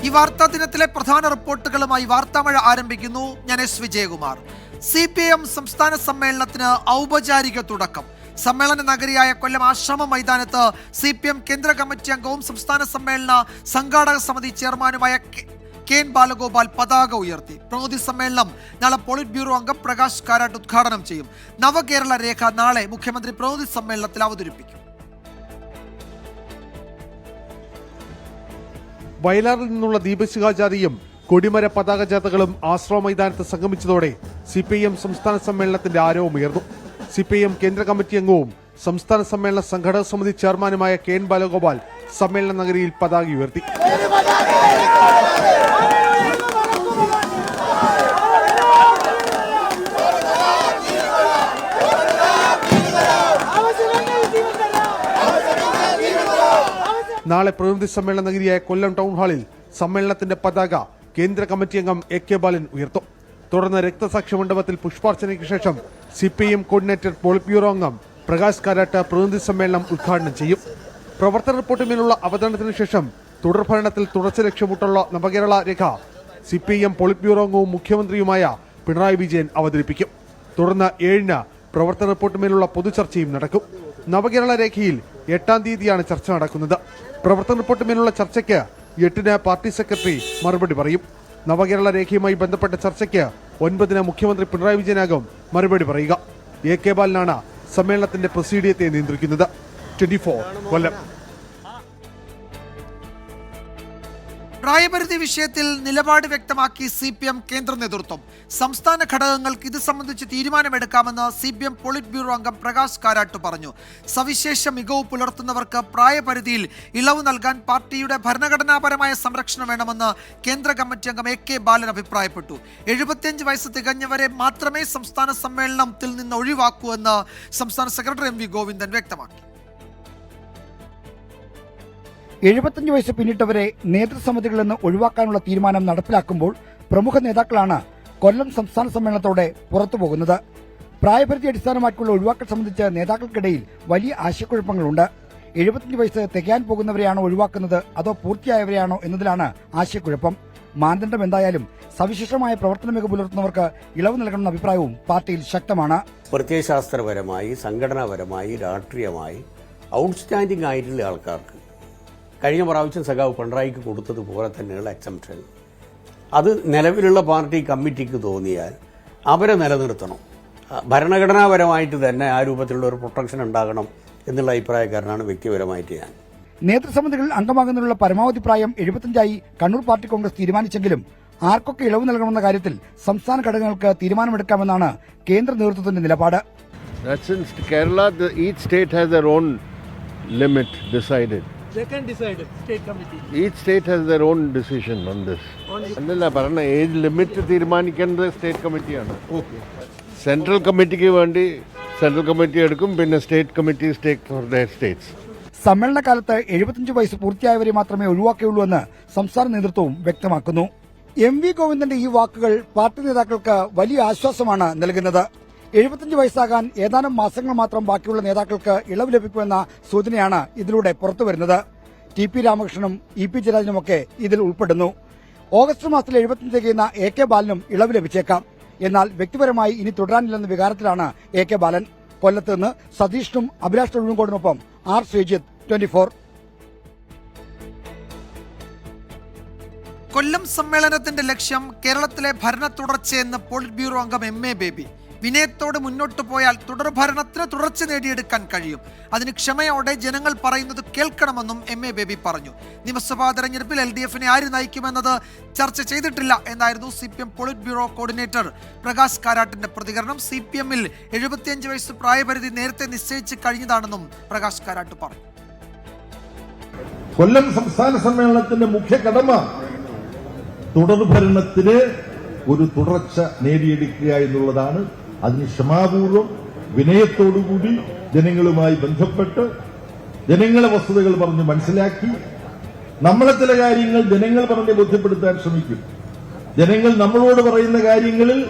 ഈ വാർത്താ ദിനത്തിലെ പ്രധാന റിപ്പോർട്ടുകളുമായി വാർത്താമഴ ആരംഭിക്കുന്നു. ഞാൻ എസ് വിജയകുമാർ. CPM സംസ്ഥാന സമ്മേളനത്തിന് ഔപചാരിക തുടക്കം. സമ്മേളന നഗരിയായ കൊല്ലം ആശ്രമ മൈതാനത്ത് CPM കേന്ദ്ര കമ്മിറ്റി അംഗവും സംസ്ഥാന സമ്മേളന സംഘാടക സമിതി ചെയർമാനുമായ KN ബാലഗോപാൽ പതാക ഉയർത്തി. പ്രതിനിധി സമ്മേളനം നാളെ പോളിറ്റ് ബ്യൂറോ അംഗം പ്രകാശ് കാരാട്ട് ഉദ്ഘാടനം ചെയ്യും. നവകേരള രേഖ നാളെ മുഖ്യമന്ത്രി പ്രതിനിധി സമ്മേളനത്തിൽ അവതരിപ്പിക്കും. വയലാറിൽ നിന്നുള്ള ദീപശിഖാചാരിയും കൊടിമര പതാക ജാഥകളും ആശ്രമ മൈതാനത്ത് സംഗമിച്ചതോടെ CPM സംസ്ഥാന സമ്മേളനത്തിന്റെ ആരവമുയർന്നു. CPM കേന്ദ്ര കമ്മിറ്റി അംഗവും സംസ്ഥാന സമ്മേളന സംഘടക സമിതി ചെയർമാനുമായ KN ബാലഗോപാൽ സമ്മേളന നഗരിയിൽ പതാക ഉയർത്തി. നാളെ പ്രതിനിധി സമ്മേളന നഗരിയായ കൊല്ലം ടൗൺ ഹാളിൽ സമ്മേളനത്തിന്റെ പതാക കേന്ദ്ര കമ്മിറ്റി അംഗം AK ബാലൻ ഉയർത്തും. തുടർന്ന് രക്തസാക്ഷി മണ്ഡപത്തിൽ പുഷ്പാർച്ചനയ്ക്ക് ശേഷം CPM കോർഡിനേറ്റർ പോളിറ്റ് ബ്യൂറോ അംഗം പ്രകാശ് കാരാട്ട് പ്രതിനിധി സമ്മേളനം ഉദ്ഘാടനം ചെയ്യും. പ്രവർത്തന റിപ്പോർട്ടിന്മേലുള്ള അവതരണത്തിന് ശേഷം തുടർഭരണത്തിൽ തുടർച്ച ലക്ഷ്യമിട്ടുള്ള നവകേരള രേഖ CPM പോളിറ്റ് ബ്യൂറോ അംഗവും മുഖ്യമന്ത്രിയുമായ പിണറായി വിജയൻ അവതരിപ്പിക്കും. തുടർന്ന് 7-ന് പ്രവർത്തന റിപ്പോർട്ടിന്മേലുള്ള പൊതുചർച്ചയും നടക്കും. നവകേരള രേഖയിൽ 8-ാം തീയതിയാണ് ചർച്ച നടക്കുന്നത്. പ്രവർത്തന റിപ്പോർട്ടിന്മേലുള്ള ചർച്ചയ്ക്ക് 8-ന് പാർട്ടി സെക്രട്ടറി മറുപടി പറയും. നവകേരള രേഖയുമായി ബന്ധപ്പെട്ട ചർച്ചയ്ക്ക് 9-ന് മുഖ്യമന്ത്രി പിണറായി വിജയനാകും മറുപടി പറയുക. AK ബാലനാണ് സമ്മേളനത്തിന്റെ പ്രൊസീഡിയത്തെ നിയന്ത്രിക്കുന്നത്. 24 കൊല്ലം. പ്രായപരിധി വിഷയത്തിൽ നിലപാട് വ്യക്തമാക്കി CPM കേന്ദ്ര നേതൃത്വം. സംസ്ഥാന ഘടകങ്ങൾക്ക് ഇത് സംബന്ധിച്ച് തീരുമാനമെടുക്കാമെന്ന് CPM പോളിറ്റ് ബ്യൂറോ അംഗം പ്രകാശ് കാരാട്ട് പറഞ്ഞു. സവിശേഷ മികവ് പുലർത്തുന്നവർക്ക് പ്രായപരിധിയിൽ ഇളവ് നൽകാൻ പാർട്ടിയുടെ ഭരണഘടനാപരമായ സംരക്ഷണം വേണമെന്ന് കേന്ദ്ര കമ്മിറ്റി അംഗം AK ബാലൻ അഭിപ്രായപ്പെട്ടു. 75 വയസ്സ് തികഞ്ഞവരെ മാത്രമേ സംസ്ഥാന സമ്മേളനത്തിൽ നിന്ന് ഒഴിവാക്കൂ എന്ന് സംസ്ഥാന സെക്രട്ടറി MV ഗോവിന്ദൻ വ്യക്തമാക്കി. 75 വയസ്സ് പിന്നിട്ടവരെ നേതൃസമിതികളിൽ നിന്ന് ഒഴിവാക്കാനുള്ള തീരുമാനം നടപ്പിലാക്കുമ്പോൾ പ്രമുഖ നേതാക്കളാണ് കൊല്ലം സംസ്ഥാന സമ്മേളനത്തോടെ പുറത്തുപോകുന്നത്. പ്രായപരിധി അടിസ്ഥാനമാക്കിയുള്ള ഒഴിവാക്കൽ സംബന്ധിച്ച് നേതാക്കൾക്കിടയിൽ വലിയ ആശയക്കുഴപ്പങ്ങളുണ്ട്. 75 വയസ്സ് തികയാൻ പോകുന്നവരെയാണോ ഒഴിവാക്കുന്നത് അതോ പൂർത്തിയായവരെയാണോ എന്നതിലാണ് ആശയക്കുഴപ്പം. മാനദണ്ഡം എന്തായാലും സവിശേഷമായ പ്രവർത്തന മികവ് പുലർത്തുന്നവർക്ക് ഇളവ് നൽകണമെന്ന അഭിപ്രായവും പാർട്ടിയിൽ ശക്തമാണ്. പ്രത്യയശാസ്ത്രപരമായി, സംഘടനാപരമായി, രാഷ്ട്രീയമായി ഔട്ട്സ്റ്റാൻഡിംഗ് ആയിട്ടുള്ള ആൾക്കാർക്ക് കഴിഞ്ഞ പ്രാവശ്യം സഖാവ് പിണറായിക്ക് കൊടുത്തതുപോലെ തന്നെയുള്ള എക്സംപ്ഷൻ അത് നിലവിലുള്ള പാർട്ടി കമ്മിറ്റിക്ക് തോന്നിയാൽ അവരെ നിലനിർത്തണം. ഭരണഘടനാപരമായിട്ട് തന്നെ ആ രൂപത്തിലുള്ള ഒരു പ്രൊട്ടക്ഷൻ ഉണ്ടാകണം എന്നുള്ള അഭിപ്രായക്കാരനാണ് വ്യക്തിപരമായിട്ട് ഞാൻ. നേതൃസമിതികളിൽ അംഗമാകുന്നതിനുള്ള പരമാവധി പ്രായം 75 കണ്ണൂർ പാർട്ടി കോൺഗ്രസ് തീരുമാനിച്ചെങ്കിലും ആർക്കൊക്കെ ഇളവ് നൽകണമെന്ന കാര്യത്തിൽ സംസ്ഥാന ഘടകങ്ങൾക്ക് തീരുമാനമെടുക്കാമെന്നാണ് കേന്ദ്ര നേതൃത്വത്തിന്റെ നിലപാട്. Kerala, each state has their own limit decided. They can decide, state committee. Each state has their own decision on this. അല്ലല്ല പറഞ്ഞ ഏജ് ലിമിറ്റ് തീരുമാനിക്കേണ്ടത് സ്റ്റേറ്റ് കമ്മിറ്റിയാണ്. സെൻട്രൽ കമ്മിറ്റിക്ക് വേണ്ടി സെൻട്രൽ കമ്മിറ്റി എടുക്കും, പിന്നെ state committees take for their states. സമ്മേളനകാലത്ത് 75 വയസ്സ് പൂർത്തിയായവരെ മാത്രമേ ഒഴിവാക്കുകയുള്ളൂ എന്ന് സംസ്ഥാന നേതൃത്വവും വ്യക്തമാക്കുന്നു. MV ഗോവിന്ദന്റെ ഈ വാക്കുകൾ പാർട്ടി നേതാക്കൾക്ക് വലിയ ആശ്വാസമാണ് നൽകുന്നത്. 75 വയസ്സാകാൻ ഏതാനും മാസങ്ങൾ മാത്രം ബാക്കിയുള്ള നേതാക്കൾക്ക് ഇളവ് ലഭിക്കുമെന്ന സൂചനയാണ് ഇതിലൂടെ പുറത്തുവരുന്നത്. TP രാമകൃഷ്ണനും EP ജയരാജനുമൊക്കെ ഇതിൽ ഉൾപ്പെടുന്നു. ഓഗസ്റ്റ് മാസത്തിൽ 75 തികയുന്ന AK ബാലനും ഇളവ് ലഭിച്ചേക്കാം. എന്നാൽ വ്യക്തിപരമായി ഇനി തുടരാനില്ലെന്ന വികാരത്തിലാണ് AK ബാലൻ. കൊല്ലത്ത് നിന്ന് സതീഷിനും അഭിലാഷ് തൊഴിലുംകോടിനൊപ്പം R ശ്രീജിത്ത്, 24. കൊല്ലം സമ്മേളനത്തിന്റെ ലക്ഷ്യം കേരളത്തിലെ ഭരണ തുടർച്ചയെന്ന് പോളിറ്റ് ബ്യൂറോ അംഗം MA ബേബി. വിനയത്തോട് മുന്നോട്ടു പോയാൽ തുടർഭരണത്തിന് തുടർച്ച നേടിയെടുക്കാൻ കഴിയും. അതിന് ക്ഷമയോടെ ജനങ്ങൾ പറയുന്നത് കേൾക്കണമെന്നും MA ബേബി പറഞ്ഞു. നിയമസഭാ തെരഞ്ഞെടുപ്പിൽ LDF-നെ ആര് നയിക്കുമെന്നത് ചർച്ച ചെയ്തിട്ടില്ല എന്നായിരുന്നു CPM politburo coordinator Prakash കാരാട്ടിന്റെ പ്രതികരണം. CPM-ൽ 75 വയസ്സ് പ്രായപരിധി നേരത്തെ നിശ്ചയിച്ച് കഴിഞ്ഞതാണെന്നും പ്രകാശ് കാരാട്ട് പറഞ്ഞു. കൊല്ലം സംസ്ഥാന സമ്മേളനത്തിന്റെ മുഖ്യ കടമ തുടർഭരണത്തിന് ഒരു തുടർച്ച നേടിയെടുക്കുക എന്നുള്ളതാണ്. അതിന് ക്ഷമാപൂർവം വിനയത്തോടുകൂടി ജനങ്ങളുമായി ബന്ധപ്പെട്ട് ജനങ്ങളെ വസ്തുതകൾ പറഞ്ഞ് മനസ്സിലാക്കി നമ്മളെ ചില കാര്യങ്ങൾ ജനങ്ങൾ പറഞ്ഞ് ബോധ്യപ്പെടുത്താൻ ശ്രമിക്കും. ജനങ്ങൾ നമ്മളോട് പറയുന്ന കാര്യങ്ങളിൽ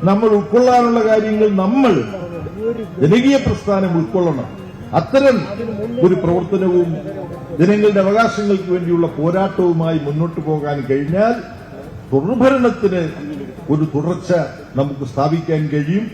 നമ്മൾ ഉൾക്കൊള്ളാനുള്ള കാര്യങ്ങൾ നമ്മൾ ജനകീയ പ്രസ്ഥാനം ഉൾക്കൊള്ളണം. അത്തരം ഒരു പ്രവർത്തനവും ജനങ്ങളുടെ അവകാശങ്ങൾക്ക് വേണ്ടിയുള്ള പോരാട്ടവുമായി മുന്നോട്ട് പോകാൻ കഴിഞ്ഞാൽ തുടർഭരണത്തിന് ഒരു തുടർച്ച നമുക്ക് സ്ഥാപിക്കാൻ കഴിയും.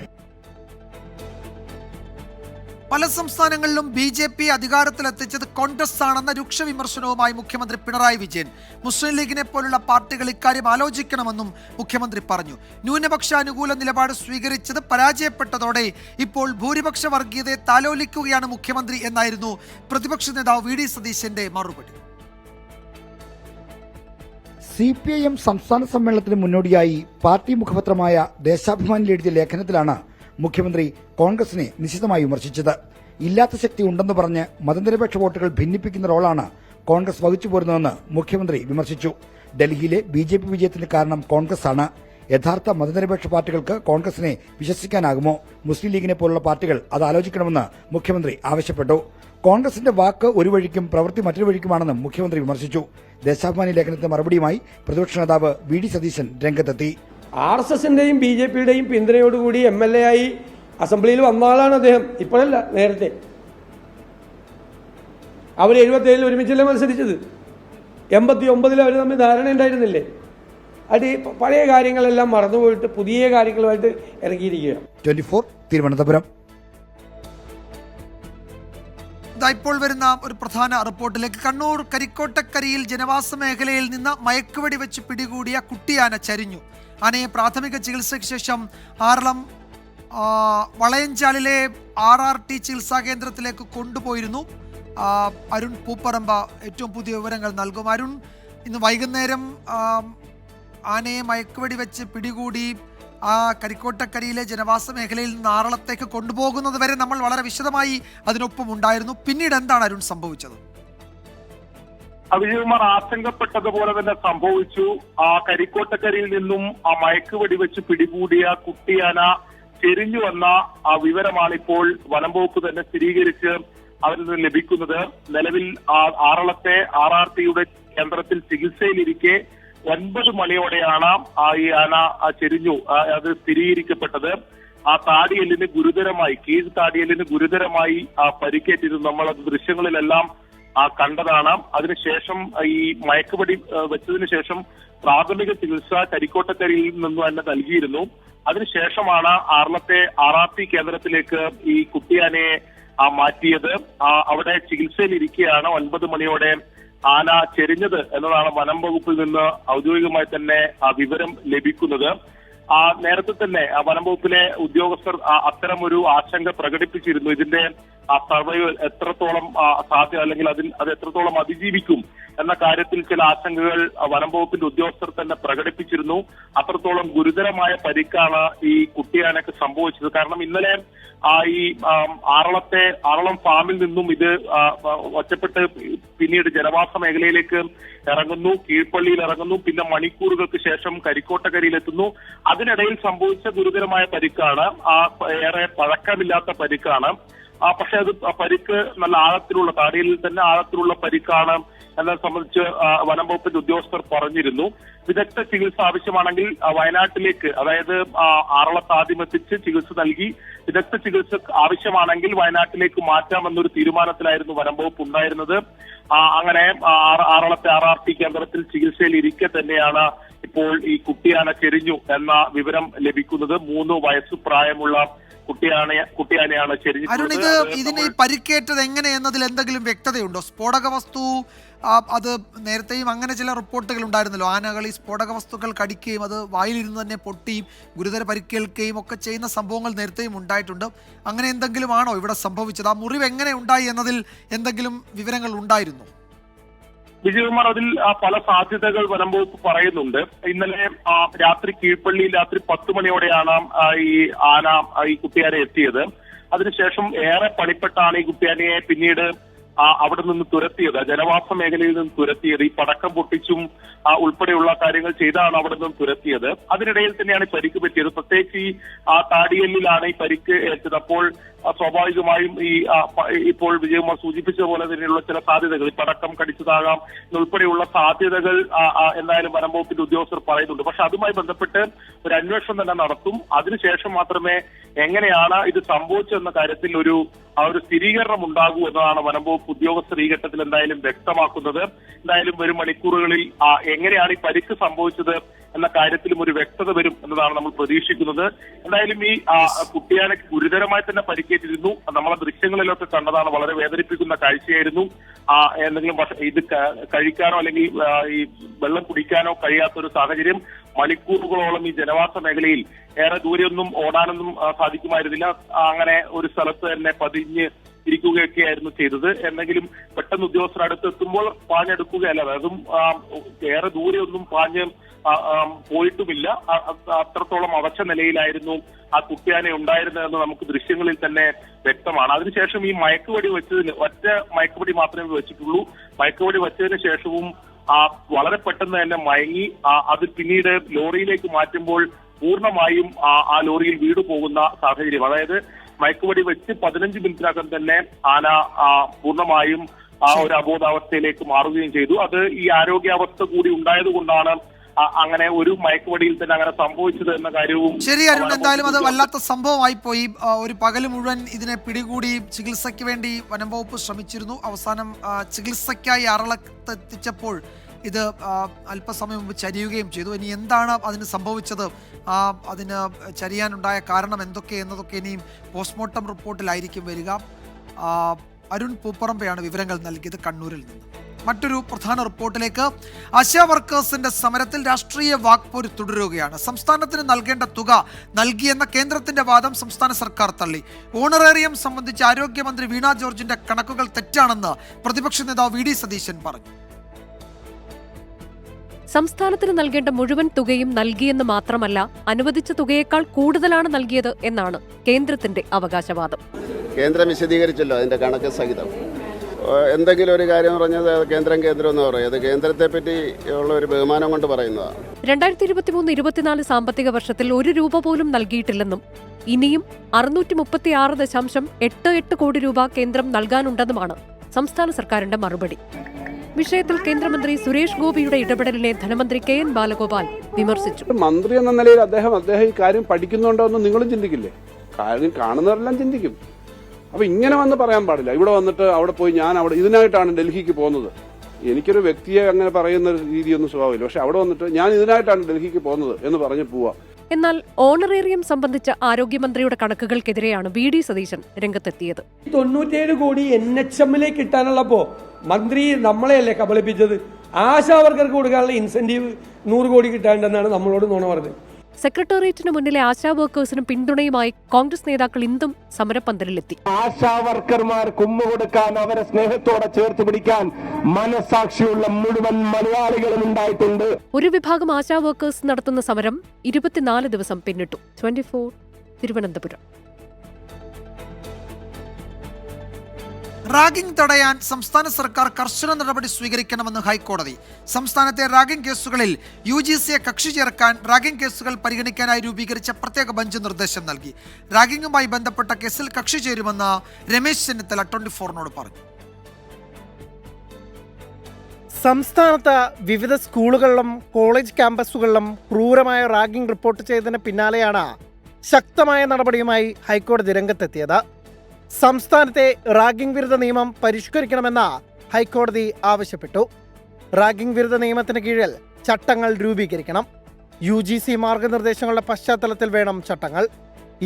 പല സംസ്ഥാനങ്ങളിലും BJP അധികാരത്തിലെത്തിച്ചത് കോൺഗ്രസ് ആണെന്ന രൂക്ഷ വിമർശനവുമായി മുഖ്യമന്ത്രി പിണറായി വിജയൻ. മുസ്ലിം ലീഗിനെ പോലുള്ള പാർട്ടികൾ ഇക്കാര്യം ആലോചിക്കണമെന്നും മുഖ്യമന്ത്രി പറഞ്ഞു. ന്യൂനപക്ഷ അനുകൂല നിലപാട് സ്വീകരിച്ചത് പരാജയപ്പെട്ടതോടെ ഇപ്പോൾ ഭൂരിപക്ഷ വർഗീയതയെ താലോലിക്കുകയാണ് മുഖ്യമന്ത്രി എന്നായിരുന്നു പ്രതിപക്ഷ നേതാവ് VD സതീശന്റെ മറുപടി. CPIM സംസ്ഥാന സമ്മേളനത്തിന് മുന്നോടിയായി പാർട്ടി മുഖപത്രമായ ദേശാഭിമാനിൽ എഴുതിയ ലേഖനത്തിലാണ് മുഖ്യമന്ത്രി കോൺഗ്രസിനെ നിശിതമായി വിമർശിച്ചത്. ഇല്ലാത്ത ശക്തി ഉണ്ടെന്ന് പറഞ്ഞ് മതനിരപേക്ഷ വോട്ടുകൾ ഭിന്നിപ്പിക്കുന്ന റോളാണ് കോൺഗ്രസ് വഹിച്ചു പോരുന്നതെന്ന് മുഖ്യമന്ത്രി വിമർശിച്ചു. ഡൽഹിയിലെ BJP വിജയത്തിന് കാരണം കോൺഗ്രസ് ആണ്. യഥാർത്ഥ മതനിരപേക്ഷ പാർട്ടികൾക്ക് കോൺഗ്രസിനെ വിശ്വസിക്കാനാകുമോ? മുസ്ലിം ലീഗിനെ പോലുള്ള പാർട്ടികൾ അത് ആലോചിക്കണമെന്ന് മുഖ്യമന്ത്രി ആവശ്യപ്പെട്ടു. കോൺഗ്രസിന്റെ വാക്ക് ഒരു വഴിക്കും പ്രവൃത്തി മറ്റൊരു വഴിക്കുമാണെന്നും മുഖ്യമന്ത്രി വിമർശിച്ചു. ദേശാഭിമാനി ലേഖനത്തിന് മറുപടിയുമായി പ്രതിപക്ഷ നേതാവ് VD സതീശൻ രംഗത്തെത്തി. RSSന്റെയും BJPയുടെയും പിന്തുണയോടുകൂടി MLA ആയി അസംബ്ലിയിൽ വന്ന ആളാണ് അദ്ദേഹം. ഇപ്പോഴല്ല, നേരത്തെ. അവർ 77 ഒരുമിച്ചല്ലേ മത്സരിച്ചത്. 89 അവർ തമ്മിൽ ധാരണ ഉണ്ടായിരുന്നില്ലേ? അത് പഴയ കാര്യങ്ങളെല്ലാം മറന്നുപോയിട്ട് പുതിയ കാര്യങ്ങളുമായിട്ട് ഇറങ്ങിയിരിക്കുകയാണ്. 24 തിരുവനന്തപുരം. ഇപ്പോൾ വരുന്ന ഒരു പ്രധാന റിപ്പോർട്ടിലേക്ക്. കണ്ണൂർ കരിക്കോട്ടക്കരിയിൽ ജനവാസ മേഖലയിൽ നിന്ന് മയക്കുവെടി വെച്ച് പിടികൂടിയ കുട്ടിയാന ചരിഞ്ഞു. ആനയെ പ്രാഥമിക ചികിത്സയ്ക്ക് ശേഷം ആറളം വളയഞ്ചാലിലെ RRT ചികിത്സാ കേന്ദ്രത്തിലേക്ക് കൊണ്ടുപോയിരുന്നു. അരുൺ പൂപ്പറമ്പ ഏറ്റവും പുതിയ വിവരങ്ങൾ നൽകും. അരുൺ, ഇന്ന് വൈകുന്നേരം ആനയെ മയക്കുവെടി വെച്ച് പിടികൂടി ആ കരിക്കോട്ടക്കരിയിലെ ജനവാസ മേഖലയിൽ നിന്ന് ആറളത്തേക്ക് കൊണ്ടുപോകുന്നത് വരെ നമ്മൾ വളരെ വിശദമായി അതിനൊപ്പം ഉണ്ടായിരുന്നു. പിന്നീട് എന്താണ് അരുൺ സംഭവിച്ചത്? വിജയകുമാർ ആശങ്കപ്പെട്ടതുപോലെ തന്നെ സംഭവിച്ചു. ആ കരിക്കോട്ടക്കരിയിൽ നിന്നും ആ മയക്കുവെടി വെച്ച് പിടികൂടിയ കുട്ടിയാന ചെരിഞ്ഞു വന്ന ആ വിവരമാണ് ഇപ്പോൾ വനം വകുപ്പ് തന്നെ സ്ഥിരീകരിച്ച് അവരിൽ നിന്ന് ലഭിക്കുന്നത്. നിലവിൽ ആറളത്തെ RRTയുടെ കേന്ദ്രത്തിൽ ചികിത്സയിലിരിക്കെ 9 മണിയോടെയാണ് ഈ ആന ചെരിഞ്ഞു അത് സ്ഥിരീകരിക്കപ്പെട്ടത്. ആ താടിയെല്ലിന് ഗുരുതരമായി, കീഴ് താടിയെല്ലിന് ഗുരുതരമായി പരിക്കേറ്റിരുന്നു. നമ്മൾ അത് ദൃശ്യങ്ങളിലെല്ലാം കണ്ടതാണ്. അതിനുശേഷം ഈ മയക്കുപടി വെച്ചതിന് ശേഷം പ്രാഥമിക ചികിത്സ കരിക്കോട്ടക്കരിയിൽ നിന്ന് തന്നെ നൽകിയിരുന്നു. അതിനുശേഷമാണ് ആറളത്തെ RRT കേന്ദ്രത്തിലേക്ക് ഈ കുട്ടിയാനയെ മാറ്റിയത്. അവിടെ ചികിത്സയിലിരിക്കെയാണ് 9 മണിയോടെ ആന ചെരിഞ്ഞത് എന്നതാണ് വനം വകുപ്പിൽ നിന്ന് ഔദ്യോഗികമായി തന്നെ വിവരം ലഭിക്കുന്നത്. നേരത്തെ തന്നെ വനം വകുപ്പിലെ ഉദ്യോഗസ്ഥർ അത്തരമൊരു ആശങ്ക പ്രകടിപ്പിച്ചിരുന്നു. ഇതിന്റെ സർവൈവൽ എത്രത്തോളം സാധ്യത അല്ലെങ്കിൽ അത് എത്രത്തോളം അതിജീവിക്കും എന്ന കാര്യത്തിൽ ചില ആശങ്കകൾ വനം വകുപ്പിന്റെ ഉദ്യോഗസ്ഥർ തന്നെ പ്രകടിപ്പിച്ചിരുന്നു. അത്രത്തോളം ഗുരുതരമായ പരിക്കാണ് ഈ കുട്ടിയാനക്ക് സംഭവിച്ചത്. കാരണം ഇന്നലെ ഈ ആറളം ഫാമിൽ നിന്നും ഇത് ഒറ്റപ്പെട്ട് പിന്നീട് ജനവാസ മേഖലയിലേക്ക് ഇറങ്ങുന്നു, കീഴ്പള്ളിയിൽ ഇറങ്ങുന്നു, പിന്നെ മണിക്കൂറുകൾക്ക് ശേഷം കരിക്കോട്ടക്കരിയിലെത്തുന്നു. അതിനിടയിൽ സംഭവിച്ച ഗുരുതരമായ പരിക്കാണ്. ഏറെ പഴക്കമില്ലാത്ത പരിക്കാണ്. പക്ഷെ അത് പരിക്ക് നല്ല ആഴത്തിലുള്ള, താടിയിൽ തന്നെ ആഴത്തിലുള്ള പരിക്കാണ് എന്നത് സംബന്ധിച്ച് വനം വകുപ്പിന്റെ ഉദ്യോഗസ്ഥർ പറഞ്ഞിരുന്നു. വിദഗ്ധ ചികിത്സ ആവശ്യമാണെങ്കിൽ വയനാട്ടിലേക്ക്, അതായത് ആറളത്ത് ആദ്യം എത്തിച്ച് ചികിത്സ നൽകി വിദഗ്ധ ചികിത്സ ആവശ്യമാണെങ്കിൽ വയനാട്ടിലേക്ക് മാറ്റാമെന്നൊരു തീരുമാനത്തിലായിരുന്നു വനം വകുപ്പ് ഉണ്ടായിരുന്നത്. അങ്ങനെ ആറളത്തെ RRT കേന്ദ്രത്തിൽ ചികിത്സയിൽ ഇരിക്കെ തന്നെയാണ് ഇപ്പോൾ ഈ കുട്ടിയാന ചെരിഞ്ഞു എന്ന വിവരം ലഭിക്കുന്നത്. 3 വയസ്സ് പ്രായമുള്ള കുട്ടിയാനയാണ് ചെരിഞ്ഞു. അരുൺ, ഇതിന് പരിക്കേറ്റത് എങ്ങനെ എന്നതിൽ എന്തെങ്കിലും വ്യക്തതയുണ്ടോ? സ്ഫോടക വസ്തു, അത് നേരത്തെയും അങ്ങനെ ചില റിപ്പോർട്ടുകൾ ഉണ്ടായിരുന്നല്ലോ. ആനകൾ ഈ സ്ഫോടക വസ്തുക്കൾ കടിക്കുകയും അത് വായിലിരുന്ന് തന്നെ പൊട്ടിയും ഗുരുതര പരിക്കേൽക്കുകയും ഒക്കെ ചെയ്യുന്ന സംഭവങ്ങൾ നേരത്തെയും ഉണ്ടായിട്ടുണ്ട്. അങ്ങനെ എന്തെങ്കിലും ആണോ ഇവിടെ സംഭവിച്ചത്? ആ മുറിവ് എങ്ങനെ ഉണ്ടായി എന്നതിൽ എന്തെങ്കിലും വിവരങ്ങൾ ഉണ്ടായിരുന്നു? വിജയകുമാർ, അതിൽ പല സാധ്യതകൾ വനം വകുപ്പ് പറയുന്നുണ്ട്. ഇന്നലെ രാത്രി കീഴ്പള്ളിയിൽ രാത്രി 10 മണിയോടെയാണ് ഈ ആന ഈ കുട്ടിയാനെ എത്തിയത്. അതിനുശേഷം ഏറെ പണിപ്പെട്ടാണ് ഈ കുട്ടിയാനയെ പിന്നീട് അവിടെ നിന്ന് തുരത്തിയത്, ജനവാസ മേഖലയിൽ നിന്ന് തുരത്തിയത്. ഈ പടക്കം പൊട്ടിച്ചും ഉൾപ്പെടെയുള്ള കാര്യങ്ങൾ ചെയ്താണ് അവിടെ നിന്ന് തുരത്തിയത്. അതിനിടയിൽ തന്നെയാണ് ഈ പരിക്ക് പറ്റിയത്. പ്രത്യേകിച്ച് ഈ താടിയല്ലിലാണ് ഈ പരിക്ക് ഏറ്റത്. അപ്പോൾ സ്വാഭാവികമായും ഈ ഇപ്പോൾ വിജയകുമാർ സൂചിപ്പിച്ച പോലെ തന്നെയുള്ള ചില സാധ്യതകൾ, ഈ പടക്കം കടിച്ചതാകാം ഉൾപ്പെടെയുള്ള സാധ്യതകൾ എന്തായാലും വനം വകുപ്പിന്റെ ഉദ്യോഗസ്ഥർ പറയുന്നുണ്ട്. പക്ഷെ അതുമായി ബന്ധപ്പെട്ട് ഒരു അന്വേഷണം തന്നെ നടത്തും. അതിനുശേഷം മാത്രമേ എങ്ങനെയാണ് ഇത് സംഭവിച്ചതെന്ന കാര്യത്തിൽ ഒരു ആ ഒരു സ്ഥിരീകരണം ഉണ്ടാകൂ എന്നതാണ് വനം വകുപ്പ് ഉദ്യോഗസ്ഥർ ഈ ഘട്ടത്തിൽ എന്തായാലും വ്യക്തമാക്കുന്നത്. എന്തായാലും വരും മണിക്കൂറുകളിൽ എങ്ങനെയാണ് ഈ പരിക്ക് സംഭവിച്ചത് എന്ന കാര്യത്തിലും ഒരു വ്യക്തത വരും എന്നതാണ് നമ്മൾ പ്രതീക്ഷിക്കുന്നത്. എന്തായാലും ഈ കുട്ടിയാനെ ഗുരുതരമായി തന്നെ പരിക്കേറ്റിരുന്നു. നമ്മളെ ദൃശ്യങ്ങളിലൊക്കെ കണ്ടതാണ്. വളരെ വേദനിപ്പിക്കുന്ന കാഴ്ചയായിരുന്നു. എന്തെങ്കിലും ഇത് കഴിക്കാനോ അല്ലെങ്കിൽ ഈ വെള്ളം കുടിക്കാനോ കഴിയാത്തൊരു സാഹചര്യം. മണിക്കൂറുകളോളം ഈ ജനവാസ മേഖലയിൽ ഏറെ ദൂരെയൊന്നും ഓടാനൊന്നും സാധിക്കുമായിരുന്നില്ല. അങ്ങനെ ഒരു സ്ഥലത്ത് തന്നെ പതിഞ്ഞ് ഇരിക്കുകയൊക്കെയായിരുന്നു ചെയ്തത്. എന്തെങ്കിലും പെട്ടെന്ന് ഉദ്യോഗസ്ഥർ അടുത്തെത്തുമ്പോൾ പാഞ്ഞെടുക്കുകയല്ല, അതും ഏറെ ദൂരെയൊന്നും പാഞ്ഞ് പോയിട്ടുമില്ല. അത്രത്തോളം അവശ നിലയിലായിരുന്നു ആ കുട്ടിയാനെ ഉണ്ടായിരുന്നതെന്ന് നമുക്ക് ദൃശ്യങ്ങളിൽ തന്നെ വ്യക്തമാണ്. അതിനുശേഷം ഈ മയക്കുവെടി വെച്ചതിന് ഒറ്റ മയക്കുവെടി മാത്രമേ വെച്ചിട്ടുള്ളൂ. മയക്കുവെടി വെച്ചതിന് ശേഷവും വളരെ പെട്ടെന്ന് തന്നെ മയങ്ങി. അത് പിന്നീട് ലോറിയിലേക്ക് മാറ്റുമ്പോൾ പൂർണ്ണമായും ആ ലോറിയിൽ വീട് പോകുന്ന സാഹചര്യം. അതായത് മയക്കുവെടി വെച്ച് 15 മിനിറ്റിനകം തന്നെ ആന പൂർണ്ണമായും ഒരു അബോധാവസ്ഥയിലേക്ക് മാറുകയും ചെയ്തു. അത് ഈ ആരോഗ്യാവസ്ഥ കൂടി ഉണ്ടായതുകൊണ്ടാണ് അങ്ങനെ ഒരു മയക്കുവെടിയിൽ തന്നെ അങ്ങനെ സംഭവിച്ചത് എന്ന കാര്യവും. ശരി അരുൺ, എന്തായാലും അത് വല്ലാത്ത സംഭവമായി പോയി. ഒരു പകല് മുഴുവൻ ഇതിനെ പിടികൂടി ചികിത്സയ്ക്ക് വേണ്ടി വനം വകുപ്പ് ശ്രമിച്ചിരുന്നു. അവസാനം ചികിത്സയ്ക്കായി അറളത്തെത്തിച്ചപ്പോൾ ഇത് അല്പസമയം മുമ്പ് ചരിയുകയും ചെയ്തു. ഇനി എന്താണ് അതിന് സംഭവിച്ചത്, അതിന് ചരിയാനുണ്ടായ കാരണം എന്തൊക്കെ എന്നതൊക്കെ ഇനിയും പോസ്റ്റ്മോർട്ടം റിപ്പോർട്ടിലായിരിക്കും വരിക. അരുൺ പൂപ്പറമ്പയാണ് വിവരങ്ങൾ നൽകിയത് കണ്ണൂരിൽ നിന്ന്. മറ്റൊരു പ്രധാന റിപ്പോർട്ടിലേക്ക്. ആശാ വർക്കേഴ്സിന്റെ സമരത്തിൽ രാഷ്ട്രീയ വാക്പോര് തുടരുകയാണ്. സംസ്ഥാനത്തിന് നൽകേണ്ട തുക നൽകിയെന്ന കേന്ദ്രത്തിന്റെ വാദം സംസ്ഥാന സർക്കാർ തള്ളി. ഓണറേറിയം സംബന്ധിച്ച് ആരോഗ്യമന്ത്രി വീണ ജോർജിന്റെ കണക്കുകൾ തെറ്റാണെന്ന് പ്രതിപക്ഷ നേതാവ് വി ഡി സതീശൻ പറഞ്ഞു. സംസ്ഥാനത്തിന് നൽകേണ്ട മുഴുവൻ തുകയും നൽകിയെന്ന് മാത്രമല്ല, അനുവദിച്ച തുകയേക്കാൾ കൂടുതലാണ് നൽകിയത് എന്നാണ് കേന്ദ്രത്തിന്റെ അവകാശവാദം. കേന്ദ്രം വിശദീകരിച്ചല്ലോ അതിന്റെ കണക്ക് സഹിതം. എന്തെങ്കിലും ഒരു കാര്യം പറഞ്ഞത് കേന്ദ്രം എന്ന് പറയും. അത് കേന്ദ്രത്തെ പറ്റി ഉള്ള ഒരു ബഹുമാനം കൊണ്ട് പറയുന്നതാണ്. 2023-24 സാമ്പത്തിക വർഷത്തിൽ 1 രൂപ പോലും നൽകിയിട്ടില്ലെന്നും ഇനിയും 636.88 കോടി രൂപ കേന്ദ്രം നൽകാനുണ്ടെന്നുമാണ് സംസ്ഥാന സർക്കാരിന്റെ മറുപടി. വിഷയത്തിൽ കേന്ദ്രമന്ത്രി സുരേഷ് ഗോപിയുടെ ഇടപെടലിനെ ധനമന്ത്രി KN ബാലഗോപാൽ വിമർശിച്ചു. മന്ത്രി എന്ന നിലയിൽ അദ്ദേഹം ഈ കാര്യം പഠിക്കുന്നുണ്ടോ എന്ന് നിങ്ങളും ചിന്തിക്കില്ലേ? കാര്യം കാണുന്നവരെല്ലാം ചിന്തിക്കും. അപ്പൊ ഇങ്ങനെ വന്ന് പറയാൻ പാടില്ല. ഇവിടെ വന്നിട്ട് അവിടെ പോയി ഞാൻ ഇതിനായിട്ടാണ് ഡൽഹിക്ക് പോകുന്നത്. എനിക്കൊരു വ്യക്തിയെ അങ്ങനെ പറയുന്ന രീതിയൊന്നും സ്വഭാവമില്ല. പക്ഷെ അവിടെ വന്നിട്ട് ഞാൻ ഇതിനായിട്ടാണ് ഡൽഹിക്ക് പോകുന്നത് എന്ന് പറഞ്ഞ് പോവാ. എന്നാൽ ഓണറേറിയം സംബന്ധിച്ച ആരോഗ്യമന്ത്രിയുടെ കണക്കുകൾക്കെതിരെയാണ് വി ഡി സതീശൻ രംഗത്തെത്തിയത്. 97 കോടി NHM-ലേക്ക് കിട്ടാനുള്ളപ്പോ മന്ത്രി നമ്മളെയല്ലേ കബളിപ്പിച്ചത്? ആശാവർക്കർക്ക് കൊടുക്കാനുള്ള ഇൻസെന്റീവ് 100 കോടി കിട്ടാണ്ടെന്നാണ് നമ്മളോട് നുണ പറഞ്ഞത്. സെക്രട്ടേറിയറ്റിന് മുന്നിലെ ആശാ വർക്കേഴ്സിനും പിന്തുണയുമായി കോൺഗ്രസ് നേതാക്കൾ ഇന്നും സമരപ്പന്തലിലെത്തി. ആശാ വർക്കർമാർ കുമ്മുകൊടുക്കാൻ, അവരെ സ്നേഹത്തോടെ ചേർത്ത് പിടിക്കാൻ മനസാക്ഷിയുള്ള മുഴുവൻ മലയാളികളും ഉണ്ടായിട്ടുണ്ട്. ഒരു വിഭാഗം ആശാ വർക്കേഴ്സ് നടത്തുന്ന സമരം 24 ദിവസം പിന്നിട്ടു. 24 തിരുവനന്തപുരം. റാഗിംഗ് തടയാൻ സംസ്ഥാന സർക്കാർ കർശന നടപടി സ്വീകരിക്കണമെന്ന് ഹൈക്കോടതി. സംസ്ഥാനത്തെ റാഗിംഗ് കേസുകളിൽ UGCയെ കക്ഷി ചേർക്കാൻ റാഗിംഗ് കേസുകൾ പരിഗണിക്കാനായി രൂപീകരിച്ച പ്രത്യേക ബെഞ്ച് നിർദ്ദേശം നൽകി. റാഗിംഗുമായി ബന്ധപ്പെട്ട കേസിൽ കക്ഷി ചേരുമെന്ന് രമേശ് ചെന്നിത്തല 24നോട് പറഞ്ഞു. സംസ്ഥാനത്ത് വിവിധ സ്കൂളുകളിലും കോളേജ് ക്യാമ്പസുകളിലും ക്രൂരമായ റാഗിംഗ് റിപ്പോർട്ട് ചെയ്തതിന് പിന്നാലെയാണ് ശക്തമായ നടപടിയുമായി ഹൈക്കോടതി രംഗത്തെത്തിയത്. സംസ്ഥാനത്തെ റാഗിംഗ് വിരുദ്ധ നിയമം പരിഷ്കരിക്കണമെന്ന് ഹൈക്കോടതി ആവശ്യപ്പെട്ടു. റാഗിംഗ് വിരുദ്ധ നിയമത്തിന് കീഴിൽ ചട്ടങ്ങൾ രൂപീകരിക്കണം. UGC മാർഗനിർദ്ദേശങ്ങളുടെ പശ്ചാത്തലത്തിൽ വേണം ചട്ടങ്ങൾ.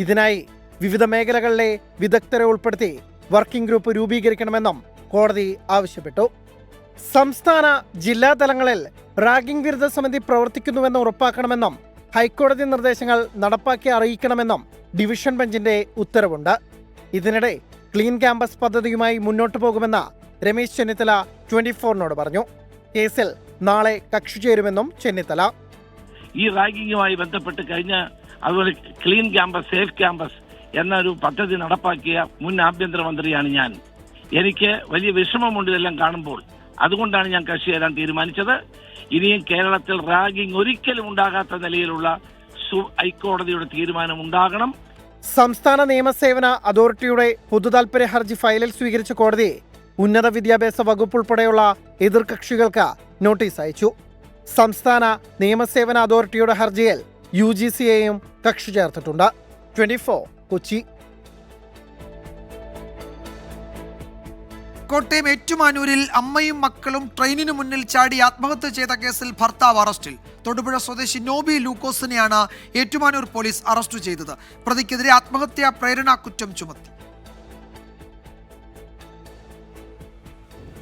ഇതിനായി വിവിധ മേഖലകളിലെ വിദഗ്ധരെ ഉൾപ്പെടുത്തി വർക്കിംഗ് ഗ്രൂപ്പ് രൂപീകരിക്കണമെന്നും കോടതി ആവശ്യപ്പെട്ടു. സംസ്ഥാന ജില്ലാ തലങ്ങളിൽ റാഗിംഗ് വിരുദ്ധ സമിതി പ്രവർത്തിക്കുന്നുവെന്ന് ഉറപ്പാക്കണമെന്നും ഹൈക്കോടതി നിർദ്ദേശങ്ങൾ നടപ്പാക്കി അറിയിക്കണമെന്നും ഡിവിഷൻ ബെഞ്ചിന്റെ ഉത്തരവുണ്ട്. ഇതിനിടെ ക്ലീൻ ക്യാമ്പസ് പദ്ധതിയുമായി മുന്നോട്ടു പോകുമെന്ന് രമേശ് ചെന്നിത്തല 24നോട് പറഞ്ഞു. കേസിൽ നാളെ കക്ഷി ചേരുമെന്നും ചെന്നിത്തല. ഈ റാഗിങ്ങുമായി ബന്ധപ്പെട്ട് കഴിഞ്ഞ അതുപോലെ ക്ലീൻ ക്യാമ്പസ്, സേഫ് ക്യാമ്പസ് എന്നൊരു പദ്ധതി നടപ്പാക്കിയ മുൻ ആഭ്യന്തരമന്ത്രിയാണ് ഞാൻ. എനിക്ക് വലിയ വിഷമമുണ്ട് ഇതെല്ലാം കാണുമ്പോൾ. അതുകൊണ്ടാണ് ഞാൻ കക്ഷി ചേരാൻ തീരുമാനിച്ചത്. ഇനിയും കേരളത്തിൽ റാഗിംഗ് ഒരിക്കലും ഉണ്ടാകാത്ത നിലയിലുള്ള ഹൈക്കോടതിയുടെ തീരുമാനം ഉണ്ടാകണം. സംസ്ഥാന നിയമസേവന അതോറിറ്റിയുടെ പൊതുതാൽപര്യ ഹർജി ഫയലിൽ സ്വീകരിച്ച കോടതി ഉന്നത വിദ്യാഭ്യാസ വകുപ്പ് ഉൾപ്പെടെയുള്ള എതിർകക്ഷികൾക്ക് നോട്ടീസ് അയച്ചു. സംസ്ഥാന നിയമസേവന അതോറിറ്റിയുടെ ഹർജിയിൽ UGCയെയും കക്ഷി ചേർത്തിട്ടുണ്ട്. 24 കൊച്ചി. കോട്ടയം ഏറ്റുമാനൂരിൽ അമ്മയും മക്കളും ട്രെയിനിന് മുന്നിൽ ചാടി ആത്മഹത്യ ചെയ്ത കേസിൽ ഭർത്താവ് അറസ്റ്റിൽ. തൊടുപുഴ സ്വദേശി നോബി ലൂക്കോസിനെയാണ് ഏറ്റുമാനൂർ പോലീസ് അറസ്റ്റ് ചെയ്തത്. പ്രതിക്കെതിരെ ആത്മഹത്യാ പ്രേരണാ കുറ്റം ചുമത്തി.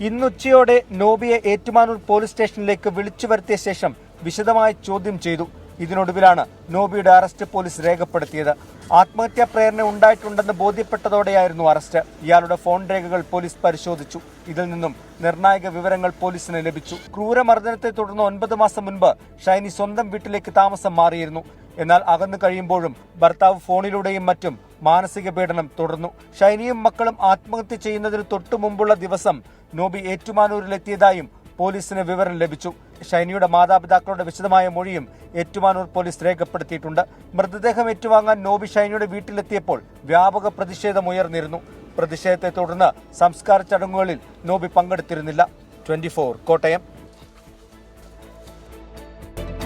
ഇന്നുച്ചയോടെ നോബിയെ ഏറ്റുമാനൂർ പോലീസ് സ്റ്റേഷനിലേക്ക് വിളിച്ചു വരുത്തിയ ശേഷം വിശദമായി ചോദ്യം ചെയ്തു. ഇതിനൊടുവിലാണ് നോബിയുടെ അറസ്റ്റ് പോലീസ് രേഖപ്പെടുത്തിയത്. ആത്മഹത്യാ പ്രേരണ ഉണ്ടായിട്ടുണ്ടെന്ന് ബോധ്യപ്പെട്ടതോടെയായിരുന്നു അറസ്റ്റ്. ഇയാളുടെ ഫോൺ രേഖകൾ പോലീസ് പരിശോധിച്ചു. ഇതിൽ നിന്നും നിർണായക വിവരങ്ങൾ പോലീസിന് ലഭിച്ചു. ക്രൂരമർദ്ദനത്തെ തുടർന്ന് 9 മാസം മുൻപ് ഷൈനി സ്വന്തം വീട്ടിലേക്ക് താമസം മാറിയിരുന്നു. എന്നാൽ അകന്നു കഴിയുമ്പോഴും ഭർത്താവ് ഫോണിലൂടെയും മറ്റും മാനസിക പീഡനം തുടർന്നു. ഷൈനിയും മക്കളും ആത്മഹത്യ ചെയ്യുന്നതിന് തൊട്ടു മുമ്പുള്ള ദിവസം നോബി ഏറ്റുമാനൂരിലെത്തിയതായും പോലീസിന് വിവരം ലഭിച്ചു. ഷൈനിയുടെ മാതാപിതാക്കളുടെ വിശദമായ മൊഴിയും ഏറ്റുമാനൂർ പോലീസ് രേഖപ്പെടുത്തിയിട്ടുണ്ട്. മൃതദേഹം ഏറ്റുവാങ്ങാൻ നോബി ഷൈനിയുടെ വീട്ടിലെത്തിയപ്പോൾ വ്യാപക പ്രതിഷേധമുയർന്നിരുന്നു. പ്രതിഷേധത്തെ തുടർന്ന് സംസ്കാര ചടങ്ങുകളിൽ നോബി പങ്കെടുത്തിരുന്നില്ല. 24 കോട്ടയം.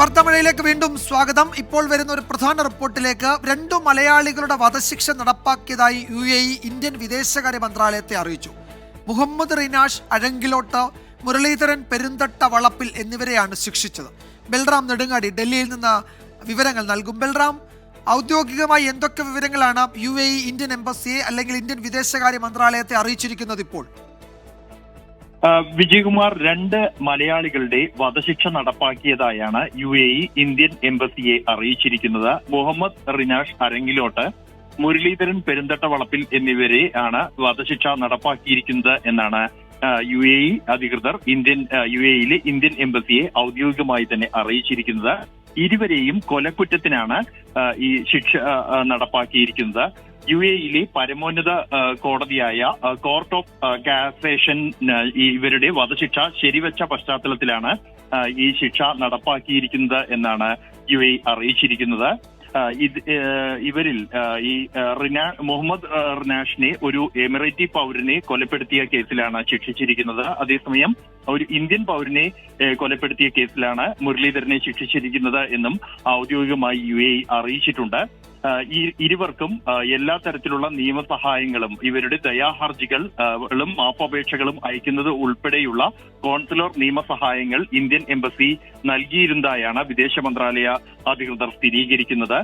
വാർത്താമഴയിലേക്ക് വീണ്ടും സ്വാഗതം. ഇപ്പോൾ വരുന്ന ഒരു പ്രധാന റിപ്പോർട്ടിലേക്ക്. 2 മലയാളികളുടെ വധശിക്ഷ നടപ്പാക്കിയതായി UAE ഇന്ത്യൻ വിദേശകാര്യ മന്ത്രാലയത്തെ അറിയിച്ചു. മുഹമ്മദ് റിനാഷ് അഴങ്കിലോട്ട്, മുരളീധരൻ പെരുന്തട്ട വളപ്പിൽ എന്നിവരെയാണ് ശിക്ഷിച്ചത്. ബൽറാം നെടുങ്ങാടി ഡൽഹിയിൽ നിന്ന് വിവരങ്ങൾ നൽകും. ബൽറാം, ഔദ്യോഗികമായി എന്തൊക്കെ വിവരങ്ങളാണ് UAE ഇന്ത്യൻ എംബസിയെ അല്ലെങ്കിൽ ഇന്ത്യൻ വിദേശകാര്യ മന്ത്രാലയത്തെ അറിയിച്ചിരിക്കുന്നത് ഇപ്പോൾ? വിജയകുമാർ, 2 മലയാളികളുടെ വധശിക്ഷ നടപ്പാക്കിയതായാണ് UAE ഇന്ത്യൻ എംബസിയെ അറിയിച്ചിരിക്കുന്നത്. മുഹമ്മദ് റിനാഷ് അരങ്ങിലോട്ട്, മുരളീധരൻ പെരുന്തട്ട വളപ്പിൽ എന്നിവരെ ആണ് വധശിക്ഷ നടപ്പാക്കിയിരിക്കുന്നത് എന്നാണ് UAE അധികൃതർ UAEയിലെ ഇന്ത്യൻ എംബസിയെ ഔദ്യോഗികമായി തന്നെ അറിയിച്ചിരിക്കുന്നത്. ഇരുവരെയും കൊലക്കുറ്റത്തിനാണ് ഈ ശിക്ഷ നടപ്പാക്കിയിരിക്കുന്നത്. UAEയിലെ പരമോന്നത കോടതിയായ കോർട്ട് ഓഫ് കാസേഷൻ ഇവരുടെ വധശിക്ഷ ശരിവെച്ച പശ്ചാത്തലത്തിലാണ് ഈ ശിക്ഷ നടപ്പാക്കിയിരിക്കുന്നത് എന്നാണ് UAE അറിയിച്ചിരിക്കുന്നത്. ഇവരിൽ ഈ മുഹമ്മദ് റിനാഷിനെ ഒരു എമിറേറ്റി പൗരനെ കൊലപ്പെടുത്തിയ കേസിലാണ് ശിക്ഷിച്ചിരിക്കുന്നത്. അതേസമയം ഒരു ഇന്ത്യൻ പൗരനെ കൊലപ്പെടുത്തിയ കേസിലാണ് മുരളീധരനെ ശിക്ഷിച്ചിരിക്കുന്നത് എന്നും ഔദ്യോഗികമായി UAE അറിയിച്ചിട്ടുണ്ട്. ഇരുവർക്കും എല്ലാ തരത്തിലുള്ള നിയമസഹായങ്ങളും ഇവരുടെ ദയാഹർജികളും മാപ്പപേക്ഷകളും അയക്കുന്നത് ഉൾപ്പെടെയുള്ള കോൺസുലർ നിയമസഹായങ്ങൾ ഇന്ത്യൻ എംബസി നൽകിയിരുന്നതായാണ് വിദേശ മന്ത്രാലയ അധികൃതർ സ്ഥിരീകരിക്കുന്നത്.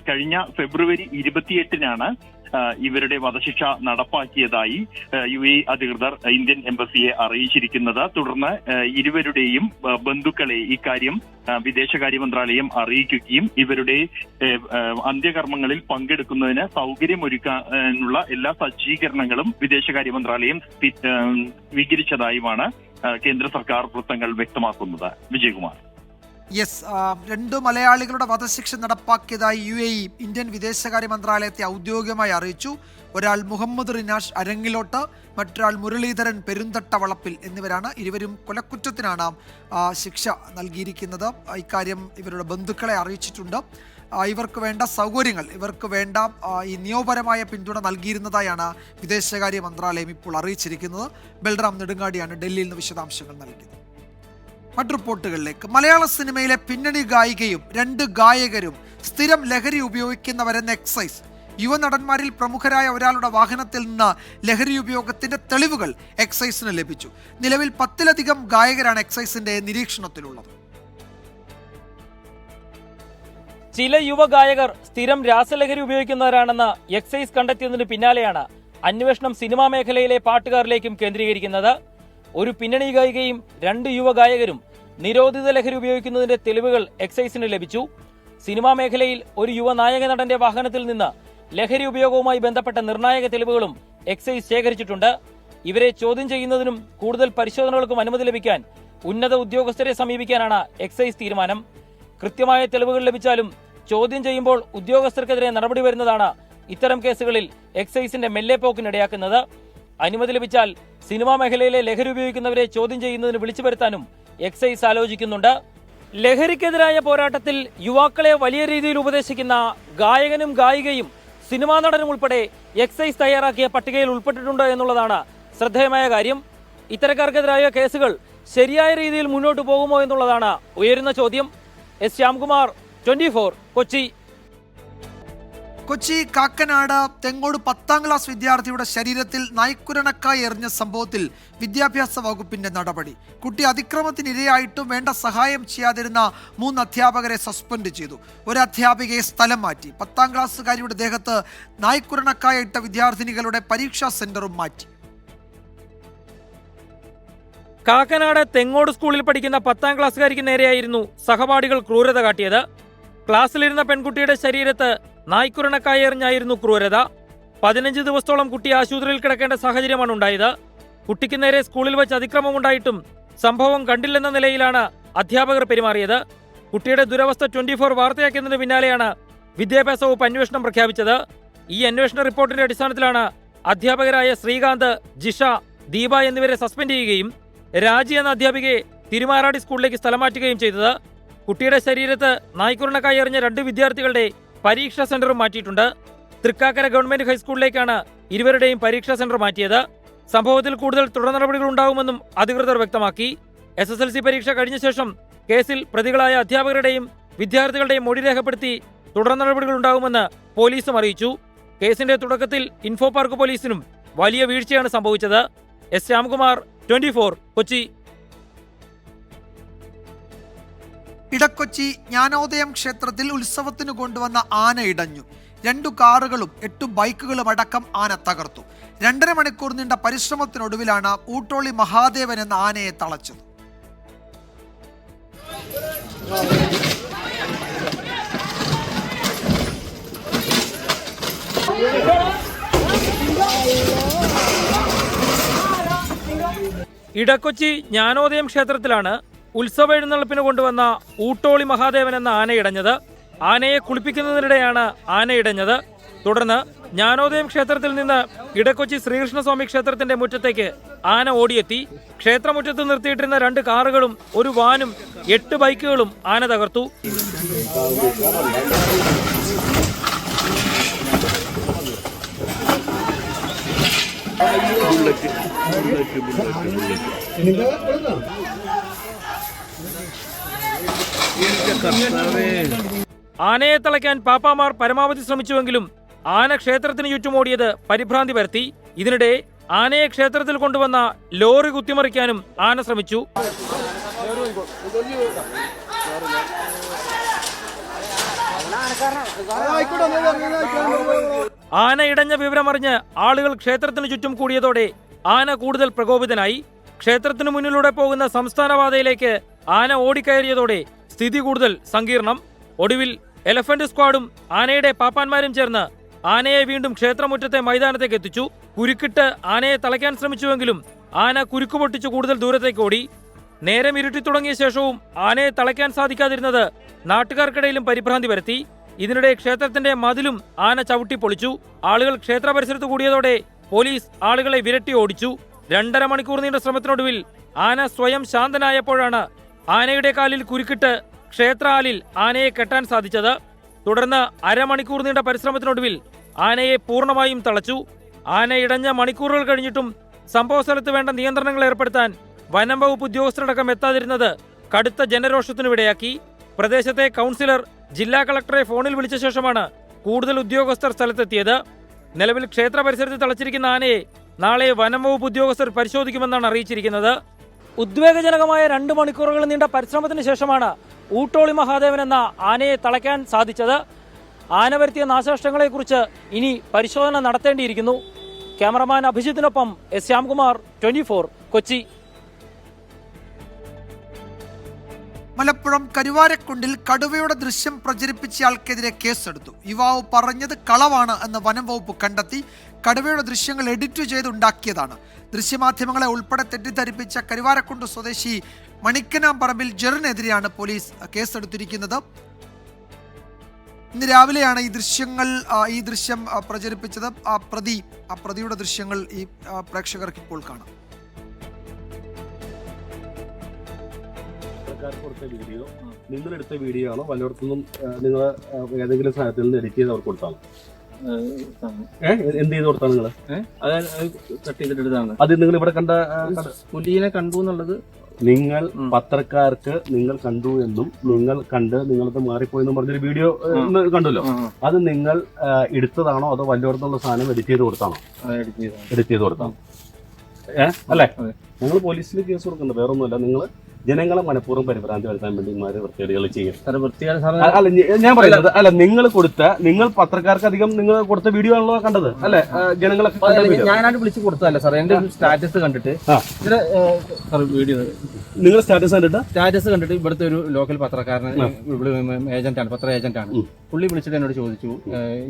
കഴിഞ്ഞ ഫെബ്രുവരി 28-നാണ് ഇവരുടെ വധശിക്ഷ നടപ്പാക്കിയതായി UAE അധികൃതർ ഇന്ത്യൻ എംബസിയെ അറിയിച്ചിരിക്കുന്നത്. തുടർന്ന് ഇരുവരുടെയും ബന്ധുക്കളെ ഇക്കാര്യം വിദേശകാര്യ മന്ത്രാലയം അറിയിക്കുകയും ഇവരുടെ അന്ത്യകർമ്മങ്ങളിൽ പങ്കെടുക്കുന്നതിന് സൗകര്യമൊരുക്കാനുള്ള എല്ലാ സജ്ജീകരണങ്ങളും വിദേശകാര്യ മന്ത്രാലയം സ്വീകരിച്ചതായുമാണ് കേന്ദ്ര സർക്കാർ വൃത്തങ്ങൾ വ്യക്തമാക്കുന്നത്. വിജയകുമാർ. യെസ്, 2 മലയാളികളുടെ വധശിക്ഷ നടപ്പാക്കിയതായി UAE ഇന്ത്യൻ വിദേശകാര്യ മന്ത്രാലയത്തെ ഔദ്യോഗികമായി അറിയിച്ചു. ഒരാൾ മുഹമ്മദ് റിനാഷ് അരങ്ങിലോട്ട്, മറ്റൊരാൾ മുരളീധരൻ പെരുന്തട്ട വളപ്പിൽ എന്നിവരാണ്. ഇരുവരും കൊലക്കുറ്റത്തിനാണ് ശിക്ഷ നൽകിയിരിക്കുന്നത്. ഇക്കാര്യം ഇവരുടെ ബന്ധുക്കളെ അറിയിച്ചിട്ടുണ്ട്. ഇവർക്ക് വേണ്ട സൗകര്യങ്ങൾ, ഇവർക്ക് വേണ്ട ഈ നിയമപരമായ പിന്തുണ നൽകിയിരുന്നതായാണ് വിദേശകാര്യ മന്ത്രാലയം ഇപ്പോൾ അറിയിച്ചിരിക്കുന്നത്. ബൽറാം നെടുങ്ങാടിയാണ് ഡൽഹിയിൽ നിന്ന് വിശദാംശങ്ങൾ നൽകിയത്. മറ്റു റിപ്പോർട്ടുകളിലേക്ക്. മലയാള സിനിമയിലെ പിന്നണി ഗായികയും 2 ഗായകരും സ്ഥിരം ലഹരി ഉപയോഗിക്കുന്നവരെന്ന എക്സൈസ്. യുവനടന്മാരിൽ പ്രമുഖരായ ഒരാളുടെ വാഹനത്തിൽ നിന്ന് ലഹരി ഉപയോഗത്തിന്റെ തെളിവുകൾ എക്സൈസിന് ലഭിച്ചു. നിലവിൽ 10-ലധികം ഗായകരാണ് എക്സൈസിന്റെ നിരീക്ഷണത്തിലുള്ളത്. ചില യുവ ഗായകർ സ്ഥിരം രാസലഹരി ഉപയോഗിക്കുന്നവരാണെന്ന് എക്സൈസ് കണ്ടെത്തിയതിന് പിന്നാലെയാണ് അന്വേഷണം സിനിമാ മേഖലയിലെ പാട്ടുകാരിലേക്കും കേന്ദ്രീകരിക്കുന്നത്. ഒരു പിന്നണി ഗായികയും 2 യുവ ഗായകരും നിരോധിത ലഹരി ഉപയോഗിക്കുന്നതിന്റെ തെളിവുകൾ എക്സൈസിന് ലഭിച്ചു. സിനിമാ മേഖലയിൽ ഒരു യുവ നായക നടന്റെ വാഹനത്തിൽ നിന്ന് ലഹരി ഉപയോഗവുമായി ബന്ധപ്പെട്ട നിർണായക തെളിവുകളും എക്സൈസ് ശേഖരിച്ചിട്ടുണ്ട്. ഇവരെ ചോദ്യം ചെയ്യുന്നതിനും കൂടുതൽ പരിശോധനകൾക്കും അനുമതി ലഭിക്കാൻ ഉന്നത ഉദ്യോഗസ്ഥരെ സമീപിക്കാനാണ് എക്സൈസ് തീരുമാനം. കൃത്യമായ തെളിവുകൾ ലഭിച്ചാലും ചോദ്യം ചെയ്യുമ്പോൾ ഉദ്യോഗസ്ഥർക്കെതിരെ നടപടി വരുന്നതാണ് ഇത്തരം കേസുകളിൽ എക്സൈസിന്റെ മെല്ലെപ്പോക്കിനിടയാക്കുന്നത്. അനുമതി ലഭിച്ചാൽ സിനിമാ മേഖലയിലെ ലഹരി ഉപയോഗിക്കുന്നവരെ ചോദ്യം ചെയ്യുന്നതിന് വിളിച്ചു വരുത്താനും എക്സൈസ് ആലോചിക്കുന്നുണ്ട്. ലഹരിക്കെതിരായ പോരാട്ടത്തിൽ യുവാക്കളെ വലിയ രീതിയിൽ ഉപദേശിക്കുന്ന ഗായകനും ഗായികയും സിനിമാ നടനും ഉൾപ്പെടെ എക്സൈസ് തയ്യാറാക്കിയ പട്ടികയിൽ ഉൾപ്പെട്ടിട്ടുണ്ട് എന്നുള്ളതാണ് ശ്രദ്ധേയമായ കാര്യം. ഇത്തരക്കാർക്കെതിരായ കേസുകൾ ശരിയായ രീതിയിൽ മുന്നോട്ട് പോകുമോ എന്നുള്ളതാണ് ഉയരുന്ന ചോദ്യം. എസ് ശ്യാംകുമാർ, 24 കൊച്ചി. കൊച്ചി കാക്കനാട് തെങ്ങോട് 10ാം ക്ലാസ് വിദ്യാർത്ഥിയുടെ ശരീരത്തിൽ നായ്ക്കുരണക്കായി എറിഞ്ഞ സംഭവത്തിൽ വിദ്യാഭ്യാസ വകുപ്പിന്റെ നടപടി. കുട്ടി അതിക്രമത്തിനിരയായിട്ടും വേണ്ട സഹായം ചെയ്യാതിരുന്ന 3 അധ്യാപകരെ സസ്പെൻഡ് ചെയ്തു. ഒരു അധ്യാപികയെ സ്ഥലം മാറ്റി. 10ാം ക്ലാസ്സുകാരിയുടെ ദേഹത്ത് നായ്ക്കുരണക്കായി ഇട്ട വിദ്യാർത്ഥിനികളുടെ പരീക്ഷാ സെന്ററും മാറ്റി. കാക്കനാട് തെങ്ങോട് സ്കൂളിൽ പഠിക്കുന്ന 10ാം ക്ലാസ്സുകാരിക്ക് നേരെയായിരുന്നു സഹപാഠികൾ ക്രൂരത കാട്ടിയത്. ക്ലാസ്സിലിരുന്ന പെൺകുട്ടിയുടെ ശരീരത്ത് നായ്ക്കുരണക്കായി എറിഞ്ഞായിരുന്നു ക്രൂരത. 15 ദിവസത്തോളം കുട്ടി ആശുപത്രിയിൽ കിടക്കേണ്ട സാഹചര്യമാണ് ഉണ്ടായത്. കുട്ടിക്ക് നേരെ സ്കൂളിൽ വെച്ച് അതിക്രമമുണ്ടായിട്ടും സംഭവം കണ്ടില്ലെന്ന നിലയിലാണ് അധ്യാപകർ പെരുമാറിയത്. കുട്ടിയുടെ ദുരവസ്ഥ 24 വാർത്തയാക്കിയതിന് പിന്നാലെയാണ് വിദ്യാഭ്യാസ വകുപ്പ് അന്വേഷണം പ്രഖ്യാപിച്ചത്. ഈ അന്വേഷണ റിപ്പോർട്ടിന്റെ അടിസ്ഥാനത്തിലാണ് അധ്യാപകരായ ശ്രീകാന്ത്, ജിഷ, ദീപ എന്നിവരെ സസ്പെൻഡ് ചെയ്യുകയും രാജി എന്ന അധ്യാപികയെ തിരുമാറാടി സ്കൂളിലേക്ക് സ്ഥലം മാറ്റുകയും ചെയ്തത്. കുട്ടിയുടെ ശരീരത്ത് നായ്ക്കുരണക്കായി എറിഞ്ഞ 2 വിദ്യാർത്ഥികളുടെ പരീക്ഷാ സെന്ററും മാറ്റിയിട്ടുണ്ട്. തൃക്കാക്കര ഗവൺമെന്റ് ഹൈസ്കൂളിലേക്കാണ് ഇരുവരുടെയും പരീക്ഷാ സെന്റർ മാറ്റിയത്. സംഭവത്തിൽ കൂടുതൽ തുടർ നടപടികൾ ഉണ്ടാവുമെന്നും അധികൃതർ വ്യക്തമാക്കി. SSLC പരീക്ഷ കഴിഞ്ഞ ശേഷം കേസിൽ പ്രതികളായ അധ്യാപകരുടെയും വിദ്യാർത്ഥികളുടെയും മൊഴി രേഖപ്പെടുത്തി തുടർ നടപടികൾ ഉണ്ടാവുമെന്ന് പോലീസും അറിയിച്ചു. കേസിന്റെ തുടക്കത്തിൽ ഇൻഫോ പാർക്ക് പോലീസിനും വലിയ വീഴ്ചയാണ് സംഭവിച്ചത്. എസ് ശ്യാംകുമാർ, 24, കൊച്ചി. ഇടക്കൊച്ചി ജ്ഞാനോദയം ക്ഷേത്രത്തിൽ ഉത്സവത്തിന് കൊണ്ടുവന്ന ആന ഇടഞ്ഞു. 2 കാറുകളും 8 ബൈക്കുകളും അടക്കം ആന തകർത്തു. 2.5 മണിക്കൂർ നീണ്ട പരിശ്രമത്തിനൊടുവിലാണ് ഊട്ടോളി മഹാദേവൻ എന്ന ആനയെ തളച്ചത്. ഇടക്കൊച്ചി ജ്ഞാനോദയം ക്ഷേത്രത്തിലാണ് ഉത്സവ എഴുന്നള്ളിപ്പിന് കൊണ്ടുവന്ന ഊട്ടോളി മഹാദേവൻ എന്ന ആന ഇടഞ്ഞത്. ആനയെ കുളിപ്പിക്കുന്നതിനിടെയാണ് ആന ഇടഞ്ഞത്. തുടർന്ന് ജ്ഞാനോദയം ക്ഷേത്രത്തിൽ നിന്ന് ഇടക്കൊച്ചി ശ്രീകൃഷ്ണസ്വാമി ക്ഷേത്രത്തിന്റെ മുറ്റത്തേക്ക് ആന ഓടിയെത്തി. ക്ഷേത്രമുറ്റത്ത് നിർത്തിയിട്ടിരുന്ന 2 കാറുകളും 1 വാനും 8 ബൈക്കുകളും ആന തകർത്തു. ആനയെ തളയ്ക്കാൻ പാപ്പാമാർ പരമാവധി ശ്രമിച്ചുവെങ്കിലും ആന ക്ഷേത്രത്തിന് ചുറ്റുമോടിയത് പരിഭ്രാന്തി പരത്തി. ഇതിനിടെ ആനയെ ക്ഷേത്രത്തിൽ കൊണ്ടുവന്ന ലോറി കുത്തിമറിക്കാനും ആന ശ്രമിച്ചു. ആന ഇടഞ്ഞ വിവരമറിഞ്ഞ് ആളുകൾ ക്ഷേത്രത്തിന് ചുറ്റും കൂടിയതോടെ ആന കൂടുതൽ പ്രകോപിതനായി. ക്ഷേത്രത്തിനു മുന്നിലൂടെ പോകുന്ന സംസ്ഥാനപാതയിലേക്ക് ആന ഓടിക്കയറിയതോടെ സ്ഥിതി കൂടുതൽ സങ്കീർണം. ഒടുവിൽ എലഫന്റ് സ്ക്വാഡും ആനയുടെ പാപ്പാന്മാരും ചേർന്ന് ആനയെ വീണ്ടും ക്ഷേത്രമുറ്റത്തെ മൈതാനത്തേക്ക് എത്തിച്ചു. കുരുക്കിട്ട് ആനയെ തളയ്ക്കാൻ ശ്രമിച്ചുവെങ്കിലും ആന കുരുക്ക് പൊട്ടിച്ചു കൂടുതൽ ദൂരത്തേക്ക് ഓടി. നേരം ഇരുട്ടി തുടങ്ങിയ ശേഷവും ആനയെ തളയ്ക്കാൻ സാധിക്കാതിരുന്നത് നാട്ടുകാർക്കിടയിലും പരിഭ്രാന്തി വരുത്തി. ഇതിനിടെ ക്ഷേത്രത്തിന്റെ മതിലും ആന ചവിട്ടി പൊളിച്ചു. ആളുകൾ ക്ഷേത്ര പരിസരത്ത് കൂടിയതോടെ പോലീസ് ആളുകളെ വിരട്ടി ഓടിച്ചു. 2.5 മണിക്കൂർ നീണ്ട ശ്രമത്തിനൊടുവിൽ ആന സ്വയം ശാന്തനായപ്പോഴാണ് ആനയുടെ കാലിൽ കുരുക്കിട്ട് ക്ഷേത്ര ഹാളിൽ ആനയെ കെട്ടാൻ സാധിച്ചത്. തുടർന്ന് അരമണിക്കൂർ നീണ്ട പരിശ്രമത്തിനൊടുവിൽ ആനയെ പൂർണ്ണമായും തളച്ചു. ആന ഇടഞ്ഞ മണിക്കൂറുകൾ കഴിഞ്ഞിട്ടും സംഭവസ്ഥലത്ത് വേണ്ട നിയന്ത്രണങ്ങൾ ഏർപ്പെടുത്താൻ വനം വകുപ്പ് ഉദ്യോഗസ്ഥരടക്കം എത്താതിരുന്നത് കടുത്ത ജനരോഷത്തിനുമിടയാക്കി. പ്രദേശത്തെ കൗൺസിലർ ജില്ലാ കളക്ടറെ ഫോണിൽ വിളിച്ച ശേഷമാണ് കൂടുതൽ ഉദ്യോഗസ്ഥർ സ്ഥലത്തെത്തിയത്. നിലവിൽ ക്ഷേത്ര പരിസരത്ത് തളച്ചിരിക്കുന്ന ആനയെ നാളെ വനം വകുപ്പ് ഉദ്യോഗസ്ഥർ പരിശോധിക്കുമെന്നാണ് അറിയിച്ചിരിക്കുന്നത്. ഉദ്വേഗജനകമായ 2 മണിക്കൂറുകൾ നീണ്ട പരിശ്രമത്തിന് ശേഷമാണ് ഊട്ടോളി മഹാദേവൻ എന്ന ആനയെ തളയ്ക്കാൻ സാധിച്ചത്. ആന വരുത്തിയ നാശനഷ്ടങ്ങളെക്കുറിച്ച് ഇനി പരിശോധന നടത്തേണ്ടിയിരിക്കുന്നു. ക്യാമറമാൻ അഭിജിത്തിനൊപ്പം എസ് ശ്യാംകുമാർ, 24, കൊച്ചി. മലപ്പുറം കരുവാരക്കുണ്ടിൽ കടുവയുടെ ദൃശ്യം പ്രചരിപ്പിച്ചയാൾക്കെതിരെ കേസെടുത്തു. യുവാവ് പറഞ്ഞത് കളവാണ് എന്ന് വനം വകുപ്പ് കണ്ടെത്തി. കടുവയുടെ ദൃശ്യങ്ങൾ എഡിറ്റ് ചെയ്തുണ്ടാക്കിയതാണ്. ദൃശ്യമാധ്യമങ്ങളെ ഉൾപ്പെടെ തെറ്റിദ്ധരിപ്പിച്ച കരുവാരക്കുണ്ട് സ്വദേശി മണിക്കനാംപറമ്പിൽ ജെറിനെതിരെയാണ് പോലീസ് കേസെടുത്തിരിക്കുന്നത്. ഇന്ന് രാവിലെയാണ് ഈ ദൃശ്യം പ്രചരിപ്പിച്ചത്. പ്രതിയുടെ ദൃശ്യങ്ങൾ ഈ പ്രേക്ഷകർക്ക് ഇപ്പോൾ കാണാം. നിങ്ങളെടുത്ത വീഡിയോ ആണോ പലയിടത്തുനിന്നും നിങ്ങൾ ഏതെങ്കിലും സ്ഥലത്തിൽ നിന്ന് എഡിറ്റ് ചെയ്ത് അവർക്ക് കൊടുത്താണോ? എന്ത് ചെയ്ത് കൊടുത്താണ് നിങ്ങൾ? കട്ട് ചെയ്തിട്ടെടുത്താണ്. അത് നിങ്ങൾ ഇവിടെ കണ്ട പുലിയെ കണ്ടു എന്നുള്ളത് നിങ്ങൾ പത്രക്കാർക്ക് നിങ്ങൾ കണ്ടു എന്നും നിങ്ങൾ കണ്ട് നിങ്ങളത് മാറിപ്പോയെന്നും പറഞ്ഞൊരു വീഡിയോ കണ്ടല്ലോ. അത് നിങ്ങൾ എടുത്തതാണോ അതോ വല്ലയിടത്തുള്ള സാധനം എഡിറ്റ് ചെയ്ത് കൊടുത്താണോ? എഡിറ്റ് ചെയ്ത് കൊടുത്താണോ? അല്ലേ? ഞങ്ങൾ പോലീസിൽ കേസ് കൊടുക്കുന്നുണ്ട്, വേറൊന്നുമല്ല. നിങ്ങൾ ജനങ്ങളെ മനഃപൂർവ്വം പരിഭ്രാന്തി വരുത്താൻ വേണ്ടി ഇമാര് വൃത്തികേടുകൾ ചെയ്യും. അല്ല, ഞാൻ പറയുന്നത് അല്ല, നിങ്ങൾ പത്രക്കാർക്ക് അധികം നിങ്ങൾ കൊടുത്ത വീഡിയോ ആണല്ലോ കണ്ടത്, അല്ലെ? ജനങ്ങളെ ഞാനാണ് വിളിച്ചു കൊടുത്തതല്ല സാർ, എന്റെ സ്റ്റാറ്റസ് കണ്ടിട്ട് വീഡിയോ നിങ്ങൾ സ്റ്റാറ്റസ് കണ്ടിട്ട് ഇവിടുത്തെ ഒരു ലോക്കൽ പത്രക്കാരൻ ഏജന്റാണ്, പത്ര ഏജന്റാണ്. പുള്ളി വിളിച്ചിട്ട് എന്നോട് ചോദിച്ചു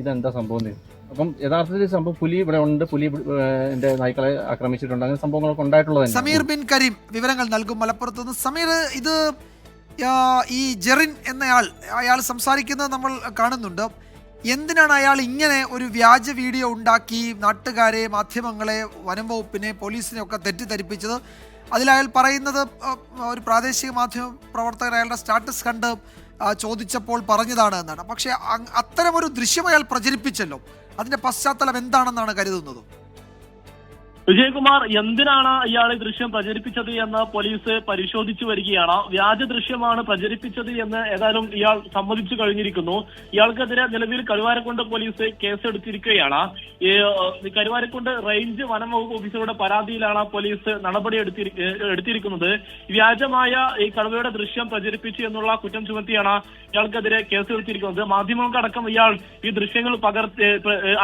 ഇതെന്താ സംഭവം. അപ്പം യഥാർത്ഥത്തിൽ സംഭവം പുലി ഇവിടെ ഉണ്ട്, പുലി എന്റെ നായ്ക്കളെ ആക്രമിച്ചിട്ടുണ്ട്, അങ്ങനെ സംഭവങ്ങളൊക്കെ ഉണ്ടായിട്ടുള്ളത്. സമീർ ബിൻ കരീം വിവരങ്ങൾ നൽകും മലപ്പുറത്ത് നിന്ന്. സമീർ, ഇത് ഈ ജെറിൻ അയാൾ സംസാരിക്കുന്നത് നമ്മൾ കാണുന്നുണ്ട്. എന്തിനാണ് അയാൾ ഇങ്ങനെ ഒരു വ്യാജ വീഡിയോ ഉണ്ടാക്കി നാട്ടുകാരെ, മാധ്യമങ്ങളെ, വനം വകുപ്പിനെ, പോലീസിനെ ഒക്കെ തെറ്റിദ്ധരിപ്പിച്ചത്? അതിലയാൾ പറയുന്നത് ഒരു പ്രാദേശിക മാധ്യമ പ്രവർത്തകർ അയാളുടെ സ്റ്റാറ്റസ് കണ്ട് ചോദിച്ചപ്പോൾ പറഞ്ഞതാണ് എന്നാണ്. പക്ഷേ അത്തരമൊരു ദൃശ്യം അയാൾ പ്രചരിപ്പിച്ചല്ലോ, അതിന്റെ പശ്ചാത്തലം എന്താണെന്നാണ് കരുതുന്നത്? വിജയകുമാർ, എന്തിനാണ് ഇയാൾ ഈ ദൃശ്യം പ്രചരിപ്പിച്ചത് എന്ന് പോലീസ് പരിശോധിച്ചു വരികയാണ്. വ്യാജ ദൃശ്യമാണ് പ്രചരിപ്പിച്ചത് എന്ന് ഏതായാലും ഇയാൾ സമ്മതിച്ചു കഴിഞ്ഞിരിക്കുന്നു. ഇയാൾക്കെതിരെ നിലവിൽ കരുവാരക്കുണ്ട് പോലീസ് കേസെടുത്തിരിക്കുകയാണ്. ഈ കരുവാരക്കുണ്ട് റേഞ്ച് വനം വകുപ്പ് ഓഫീസറുടെ പരാതിയിലാണ് പോലീസ് നടപടി എടുത്തിരിക്കുന്നത്. വ്യാജമായ ഈ കടുവയുടെ ദൃശ്യം പ്രചരിപ്പിച്ചു എന്നുള്ള കുറ്റം ചുമത്തിയാണ് ഇയാൾക്കെതിരെ കേസെടുത്തിരിക്കുന്നത്. മാധ്യമങ്ങൾക്കടക്കം ഇയാൾ ഈ ദൃശ്യങ്ങൾ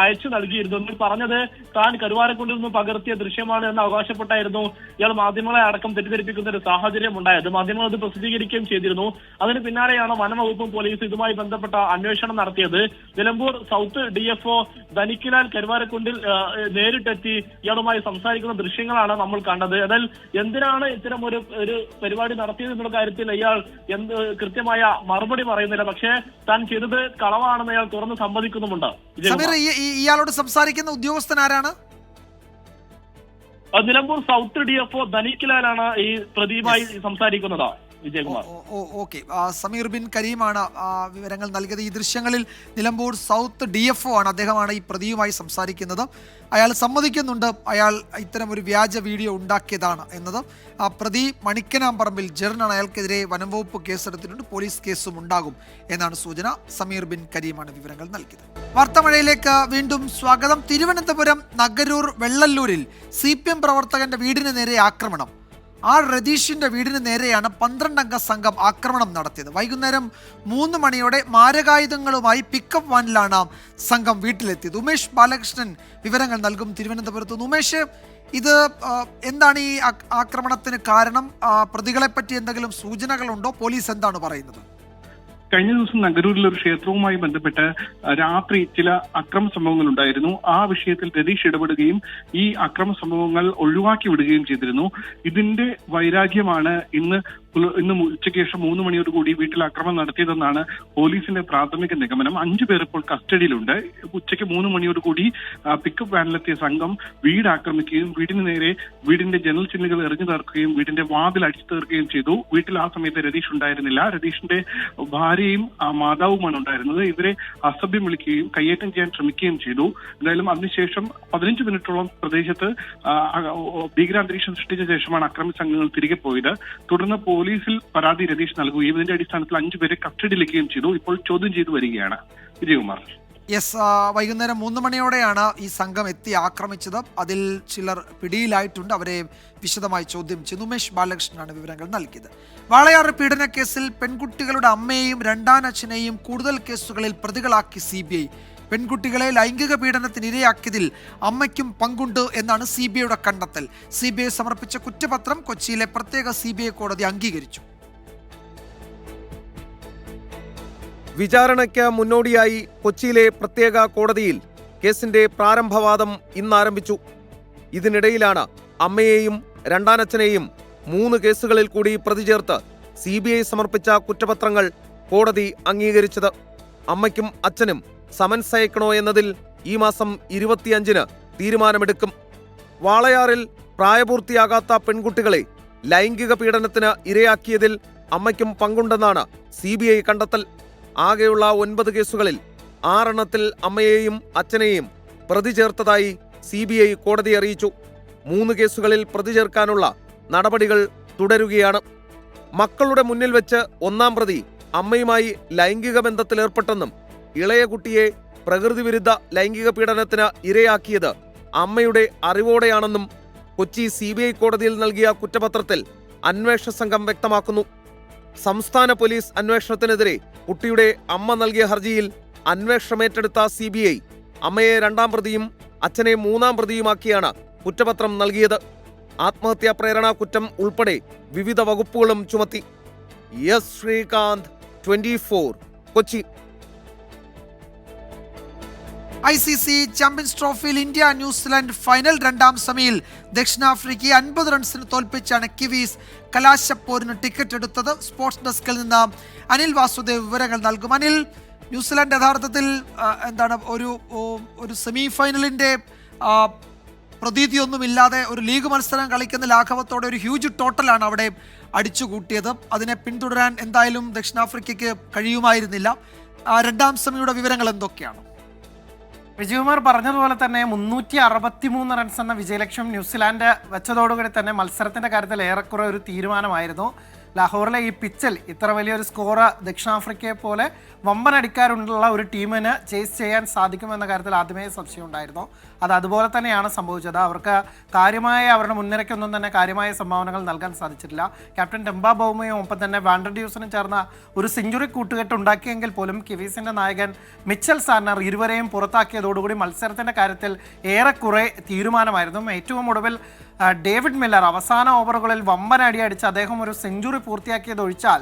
അയച്ചു നൽകിയിരുന്നു. പറഞ്ഞത് താൻ കരുവാരക്കുണ്ടിൽ നിന്ന് പകർത്തിയ ദൃശ്യമാണ് എന്ന് അവകാശപ്പെട്ടായിരുന്നു ഇയാൾ മാധ്യമങ്ങളെ അടക്കം തെറ്റിദ്ധരിപ്പിക്കുന്ന ഒരു സാഹചര്യം ഉണ്ടായത്. മാധ്യമങ്ങൾ അത് പ്രസിദ്ധീകരിക്കുകയും ചെയ്തിരുന്നു. അതിന് പിന്നാലെയാണ് വനംവകുപ്പും പോലീസ് ഇതുമായി ബന്ധപ്പെട്ട അന്വേഷണം നടത്തിയത്. നിലമ്പൂർ സൗത്ത് DFO ധനിക്കിലാൽ കരുവാരക്കുണ്ടിൽ നേരിട്ടെത്തി ഇയാളുമായി സംസാരിക്കുന്ന ദൃശ്യങ്ങളാണ് നമ്മൾ കണ്ടത്. എന്നാൽ എന്തിനാണ് ഇത്തരം ഒരു പരിപാടി നടത്തിയത് എന്നുള്ള കാര്യത്തിൽ ഇയാൾ കൃത്യമായ മറുപടി പറയുന്നില്ല. പക്ഷേ താൻ ചെയ്തത് കളവാണെന്ന് ഇയാൾ തുറന്ന് സമ്മതിക്കുന്നുമുണ്ട്. ഇയാളോട് സംസാരിക്കുന്ന ഉദ്യോഗസ്ഥൻ ആരാണ്? നിലമ്പൂർ സൗത്ത് DFO ധനിക്കിലാലാണ് ഈ പ്രതിയുമായി സംസാരിക്കുന്നത്. വിജയകുമാർ, ഓക്കെ. സമീർ ബിൻ കരീമാണ് വിവരങ്ങൾ നൽകിയത്. ഈ ദൃശ്യങ്ങളിൽ നിലമ്പൂർ സൗത്ത് DFO ആണ്, അദ്ദേഹമാണ് ഈ പ്രതിയുമായി സംസാരിക്കുന്നത്. അയാൾ സമ്മതിക്കുന്നുണ്ട് അയാൾ ഇത്തരം ഒരു വ്യാജ വീഡിയോ ഉണ്ടാക്കിയതാണ് എന്നത്. പ്രതി മണിക്കനാമ്പറമ്പിൽ ജെറിനാണ്, അയാൾക്കെതിരെ വനംവകുപ്പ് കേസെടുത്തിട്ടുണ്ട്, പോലീസ് കേസും ഉണ്ടാകും എന്നാണ് സൂചന. സമീർ ബിൻ കരീമാണ് വിവരങ്ങൾ നൽകിയത്. വാർത്താമഴയിലേക്ക് വീണ്ടും സ്വാഗതം. തിരുവനന്തപുരം നഗരൂർ വെള്ളല്ലൂരിൽ CPM പ്രവർത്തകന്റെ വീടിന് നേരെ ആക്രമണം. രതീഷിന്റെ വീടിന് നേരെയാണ് 12-അംഗ സംഘം ആക്രമണം നടത്തിയത്. വൈകുന്നേരം 3 മണിയോടെ മാരകായുധങ്ങളുമായി പിക്കപ്പ് വാനിലാണ് സംഘം വീട്ടിലെത്തിയത്. ഉമേഷ് ബാലകൃഷ്ണൻ വിവരങ്ങൾ നൽകും തിരുവനന്തപുരത്ത്. ഉമേഷ്, ഇത് എന്താണ് ഈ ആക്രമണത്തിന് കാരണം? പ്രതികളെ പറ്റി എന്തെങ്കിലും സൂചനകളുണ്ടോ? പോലീസ് എന്താണ് പറയുന്നത്? കഴിഞ്ഞ ദിവസം നഗരൂരിലെ ഒരു ക്ഷേത്രവുമായി ബന്ധപ്പെട്ട് രാത്രി ചില അക്രമ സംഭവങ്ങൾ ഉണ്ടായിരുന്നു. ആ വിഷയത്തിൽ രതീഷ് ഇടപെടുകയും ഈ അക്രമ സംഭവങ്ങൾ ഒഴിവാക്കി വിടുകയും ചെയ്തിരുന്നു. ഇതിന്റെ വൈരാഗ്യമാണ് ഇന്ന് ഉച്ചയ്ക്ക് ശേഷം 3 മണിയോടുകൂടി വീട്ടിൽ ആക്രമണം നടത്തിയതെന്നാണ് പോലീസിന്റെ പ്രാഥമിക നിഗമനം. 5 പേർ ഇപ്പോൾ കസ്റ്റഡിയിലുണ്ട്. ഉച്ചയ്ക്ക് 3 മണിയോടുകൂടി പിക്കപ്പ് വാനിലെത്തിയ സംഘം വീട് ആക്രമിക്കുകയും വീടിന് നേരെ വീടിന്റെ ജനൽ ചില്ലുകൾ എറിഞ്ഞു തീർക്കുകയും വീടിന്റെ വാതിൽ അടിച്ചു തീർക്കുകയും ചെയ്തു. വീട്ടിൽ ആ സമയത്ത് രതീഷ് ഉണ്ടായിരുന്നില്ല. രതീഷിന്റെ ഭാര്യയും മാതാവുമാണ് ഉണ്ടായിരുന്നത്. ഇവരെ അസഭ്യം വിളിക്കുകയും കയ്യേറ്റം ചെയ്യാൻ ശ്രമിക്കുകയും ചെയ്തു. എന്തായാലും അതിനുശേഷം 15 മിനിറ്റോളം പ്രദേശത്ത് ഭീകരാന്തരീക്ഷം സൃഷ്ടിച്ച ശേഷമാണ് അക്രമി സംഘങ്ങൾ തിരികെ പോയത്. തുടർന്ന് പോലീസിൽ പരാതി രതീഷ് നൽകുകയും ഇതിന്റെ അടിസ്ഥാനത്തിൽ 5 പേരെ കസ്റ്റഡിയിലെത്തുകയും ചെയ്തു. ഇപ്പോൾ ചോദ്യം ചെയ്തു വരികയാണ്. വിജയകുമാർ. യെസ്, വൈകുന്നേരം 3 മണിയോടെയാണ് ഈ സംഘം എത്തി ആക്രമിച്ചത്. അതിൽ ചിലർ പിടിയിലായിട്ടുണ്ട്. അവരെ വിശദമായി ചോദ്യം ചെയ്തു. ഉമേഷ് ബാലകൃഷ്ണനാണ് വിവരങ്ങൾ നൽകിയത്. വാളയാർ പീഡനക്കേസിൽ പെൺകുട്ടികളുടെ അമ്മയെയും രണ്ടാനച്ഛനെയും കൂടുതൽ കേസുകളിൽ പ്രതികളാക്കി CBI. പെൺകുട്ടികളെ ലൈംഗിക പീഡനത്തിന് ഇരയാക്കിയതിൽ അമ്മയ്ക്കും പങ്കുണ്ട് എന്നാണ് CBIയുടെ കണ്ടെത്തൽ. CBI സമർപ്പിച്ച കുറ്റപത്രം കൊച്ചിയിലെ പ്രത്യേക CBI കോടതി അംഗീകരിച്ചു. വിചാരണയ്ക്ക് മുന്നോടിയായി കൊച്ചിയിലെ പ്രത്യേക കോടതിയിൽ കേസിന്റെ പ്രാരംഭവാദം ഇന്ന് ആരംഭിച്ചു. ഇതിനിടയിലാണ് അമ്മയെയും രണ്ടാനച്ഛനെയും 3 കേസുകളിൽ കൂടി പ്രതി ചേർത്ത് CBI സമർപ്പിച്ച കുറ്റപത്രങ്ങൾ കോടതി അംഗീകരിച്ചത്. അമ്മയ്ക്കും അച്ഛനും സമൻസ് അയക്കണോ എന്നതിൽ ഈ മാസം 25-ന് തീരുമാനമെടുക്കും. വാളയാറിൽ പ്രായപൂർത്തിയാകാത്ത പെൺകുട്ടികളെ ലൈംഗിക പീഡനത്തിന് ഇരയാക്കിയതിൽ അമ്മയ്ക്കും പങ്കുണ്ടെന്നാണ് CBI കണ്ടെത്തൽ. ആകെയുള്ള 9 കേസുകളിൽ 6 അമ്മയെയും അച്ഛനെയും പ്രതി ചേർത്തതായി CBI കോടതിയെ അറിയിച്ചു. 3 കേസുകളിൽ പ്രതി ചേർക്കാനുള്ള നടപടികൾ തുടരുകയാണ്. മക്കളുടെ മുന്നിൽ വെച്ച് ഒന്നാം പ്രതി അമ്മയുമായി ലൈംഗിക ബന്ധത്തിലേർപ്പെട്ടെന്നും ഇളയ കുട്ടിയെ പ്രകൃതി വിരുദ്ധ ലൈംഗിക പീഡനത്തിന് ഇരയാക്കിയത് അമ്മയുടെ അറിവോടെയാണെന്നും കൊച്ചി CBI കോടതിയിൽ നൽകിയ കുറ്റപത്രത്തിൽ അന്വേഷണ സംഘം വ്യക്തമാക്കുന്നു. സംസ്ഥാന പോലീസ് അന്വേഷണത്തിനെതിരെ കുട്ടിയുടെ അമ്മ നൽകിയ ഹർജിയിൽ അന്വേഷണമേറ്റെടുത്ത CBI അമ്മയെ 2ാം പ്രതിയും അച്ഛനെ 3ാം പ്രതിയുമാക്കിയാണ് കുറ്റപത്രം നൽകിയത്. ആത്മഹത്യാ പ്രേരണാ കുറ്റം ഉൾപ്പെടെ വിവിധ വകുപ്പുകളും ചുമത്തി. S Sreekanth, 24, Kochi. ICC champions ട്രോഫിയിൽ ഇന്ത്യ ന്യൂസിലാൻഡ് ഫൈനൽ 2ാം സെമിയിൽ ദക്ഷിണാഫ്രിക്കയെ 50 റൺസിന് തോൽപ്പിച്ചാണ് കിവീസ് കലാശപ്പോരിന് ടിക്കറ്റ് എടുത്തത്. സ്പോർട്സ് ഡെസ്കിൽ നിന്ന് അനിൽ വാസുദേവ് വിവരങ്ങൾ നൽകും. അനിൽ, ന്യൂസിലാൻഡ് യഥാർത്ഥത്തിൽ ഒരു സെമി ഫൈനലിൻ്റെ പ്രതീതിയൊന്നുമില്ലാതെ ഒരു ലീഗ് മത്സരം കളിക്കുന്ന ലാഘവത്തോടെ ഒരു ഹ്യൂജ് ടോട്ടലാണ് അവിടെ അടിച്ചുകൂട്ടിയത്. അതിനെ പിന്തുടരാൻ എന്തായാലും ദക്ഷിണാഫ്രിക്കയ്ക്ക് കഴിയുമായിരുന്നില്ല. 2ാം സെമിയുടെ വിവരങ്ങൾ എന്തൊക്കെയാണ്? വിജയകുമാർ പറഞ്ഞതുപോലെ തന്നെ 363 റൺസ് എന്ന വിജയലക്ഷ്യം ന്യൂസിലാൻഡ് വെച്ചതോടുകൂടി തന്നെ മത്സരത്തിന്റെ കാര്യത്തിൽ ഏറെക്കുറെ ഒരു തീരുമാനമായിരുന്നു. ലാഹോറിലെ ഈ പിച്ചിൽ ഇത്ര വലിയൊരു സ്കോർ ദക്ഷിണാഫ്രിക്കയെ പോലെ വമ്പനടിക്കാറുള്ള ഒരു ടീമിന് ചേസ് ചെയ്യാൻ സാധിക്കുമെന്ന കാര്യത്തിൽ ആദ്യമേ സംശയം ഉണ്ടായിരുന്നു. അത് അതുപോലെ തന്നെയാണ് സംഭവിച്ചത്. അവർക്ക് കാര്യമായ അവരുടെ മുൻനിരയ്ക്കൊന്നും തന്നെ കാര്യമായ സംഭാവനകൾ നൽകാൻ സാധിച്ചിട്ടില്ല. ക്യാപ്റ്റൻ ടെമ്പ ബൗമയും ഒപ്പം തന്നെ വാൻഡർ ഡ്യൂസിനും ചേർന്ന ഒരു സെഞ്ചുറി കൂട്ടുകെട്ട് ഉണ്ടാക്കിയെങ്കിൽ പോലും കിവീസിന്റെ നായകൻ മിച്ചൽ സാർണർ ഇരുവരെയും പുറത്താക്കിയതോടുകൂടി മത്സരത്തിന്റെ കാര്യത്തിൽ ഏറെക്കുറെ തീരുമാനമായിരുന്നു. ഏറ്റവും ഒടുവിൽ ഡേവിഡ് മില്ലർ അവസാന ഓവറുകളിൽ വമ്പൻ അടിയടിച്ച് അദ്ദേഹം ഒരു സെഞ്ചുറി പൂർത്തിയാക്കിയതൊഴിച്ചാൽ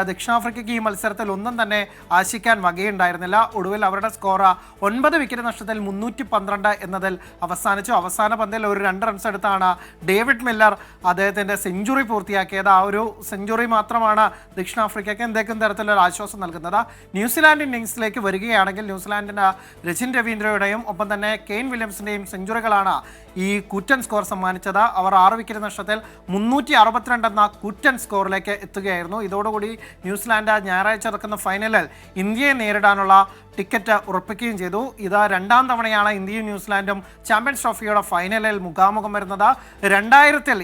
ദക്ഷിണാഫ്രിക്കയ്ക്ക് ഈ മത്സരത്തിൽ ഒന്നും തന്നെ ആശിക്കാൻ വകയുണ്ടായിരുന്നില്ല. ഒടുവിൽ അവരുടെ സ്കോർ 9 വിക്കറ്റ് നഷ്ടത്തിൽ 312 എന്നതിൽ അവസാനിച്ചു. അവസാന പന്തിൽ ഒരു 2 റൺസ് എടുത്താണ് ഡേവിഡ് മില്ലർ അദ്ദേഹത്തിൻ്റെ സെഞ്ചുറി പൂർത്തിയാക്കിയത്. ആ ഒരു സെഞ്ചുറി മാത്രമാണ് ദക്ഷിണാഫ്രിക്കയ്ക്ക് എന്തെങ്കിലും തരത്തിലൊരു ആശ്വാസം നൽകുന്നത്. ന്യൂസിലാൻഡ് ഇന്നിംഗ്സിലേക്ക് വരികയാണെങ്കിൽ ന്യൂസിലാൻഡിൻ്റെ രജിൻ രവീന്ദ്രയുടെയും ഒപ്പം തന്നെ കെയ്ൻ വില്യംസിൻ്റെയും സെഞ്ചുറികളാണ് ഈ കൂറ്റൻ സ്കോർ സമ്മാനിച്ചത്. അവർ 6 വിക്കറ്റ് നഷ്ടത്തിൽ 362 എന്ന കൂറ്റൻ സ്കോറിലേക്ക് എത്തുകയായിരുന്നു. ഇതോടുകൂടി ന്യൂസിലാൻഡ് ഞായറാഴ്ച നടക്കുന്ന ഫൈനലിൽ ഇന്ത്യയെ നേരിടാനുള്ള ടിക്കറ്റ് ഉറപ്പിക്കുകയും ചെയ്തു. ഇത് 2ാം തവണയാണ് ഇന്ത്യയും ന്യൂസിലാൻഡും ചാമ്പ്യൻസ് ട്രോഫിയുടെ ഫൈനലിൽ മുഖാമുഖം വരുന്നത്. 2000-ൽ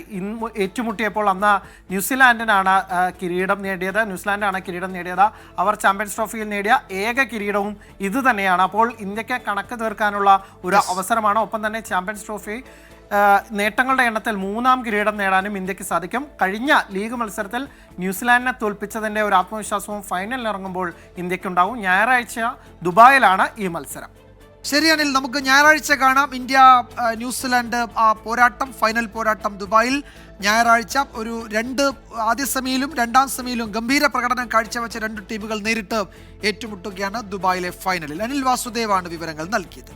ഏറ്റുമുട്ടിയപ്പോൾ അന്ന് ന്യൂസിലാൻഡിനാണ് കിരീടം നേടിയത്. അവർ ചാമ്പ്യൻസ് ട്രോഫിയിൽ നേടിയ ഏക കിരീടവും ഇത് തന്നെയാണ്. അപ്പോൾ ഇന്ത്യക്ക് കണക്ക് തീർക്കാനുള്ള ഒരു അവസരമാണ്. ഒപ്പം തന്നെ ചാമ്പ്യൻസ് ട്രോഫി നേട്ടങ്ങളുടെ എണ്ണത്തിൽ 3ാം കിരീടം നേടാനും ഇന്ത്യക്ക് സാധിക്കും. കഴിഞ്ഞ ലീഗ് മത്സരത്തിൽ ന്യൂസിലാൻഡിനെ തോൽപ്പിച്ചതിൻ്റെ ഒരു ആത്മവിശ്വാസവും ഫൈനലിൽ ഇറങ്ങുമ്പോൾ ഇന്ത്യക്കുണ്ടാവും. ഞായറാഴ്ച ദുബായിലാണ് ഈ മത്സരം. ശരി അനിൽ, നമുക്ക് ഞായറാഴ്ച കാണാം ഇന്ത്യ ന്യൂസിലാൻഡ് പോരാട്ടം, ഫൈനൽ പോരാട്ടം ദുബായിൽ ഞായറാഴ്ച. ആദ്യ സെമിയിലും 2ാം സെമിയിലും ഗംഭീര പ്രകടനം കാഴ്ചവെച്ച 2 ടീമുകൾ നേരിട്ട് ഏറ്റുമുട്ടുകയാണ് ദുബായിലെ ഫൈനലിൽ. അനിൽ വാസുദേവാണ് വിവരങ്ങൾ നൽകിയത്.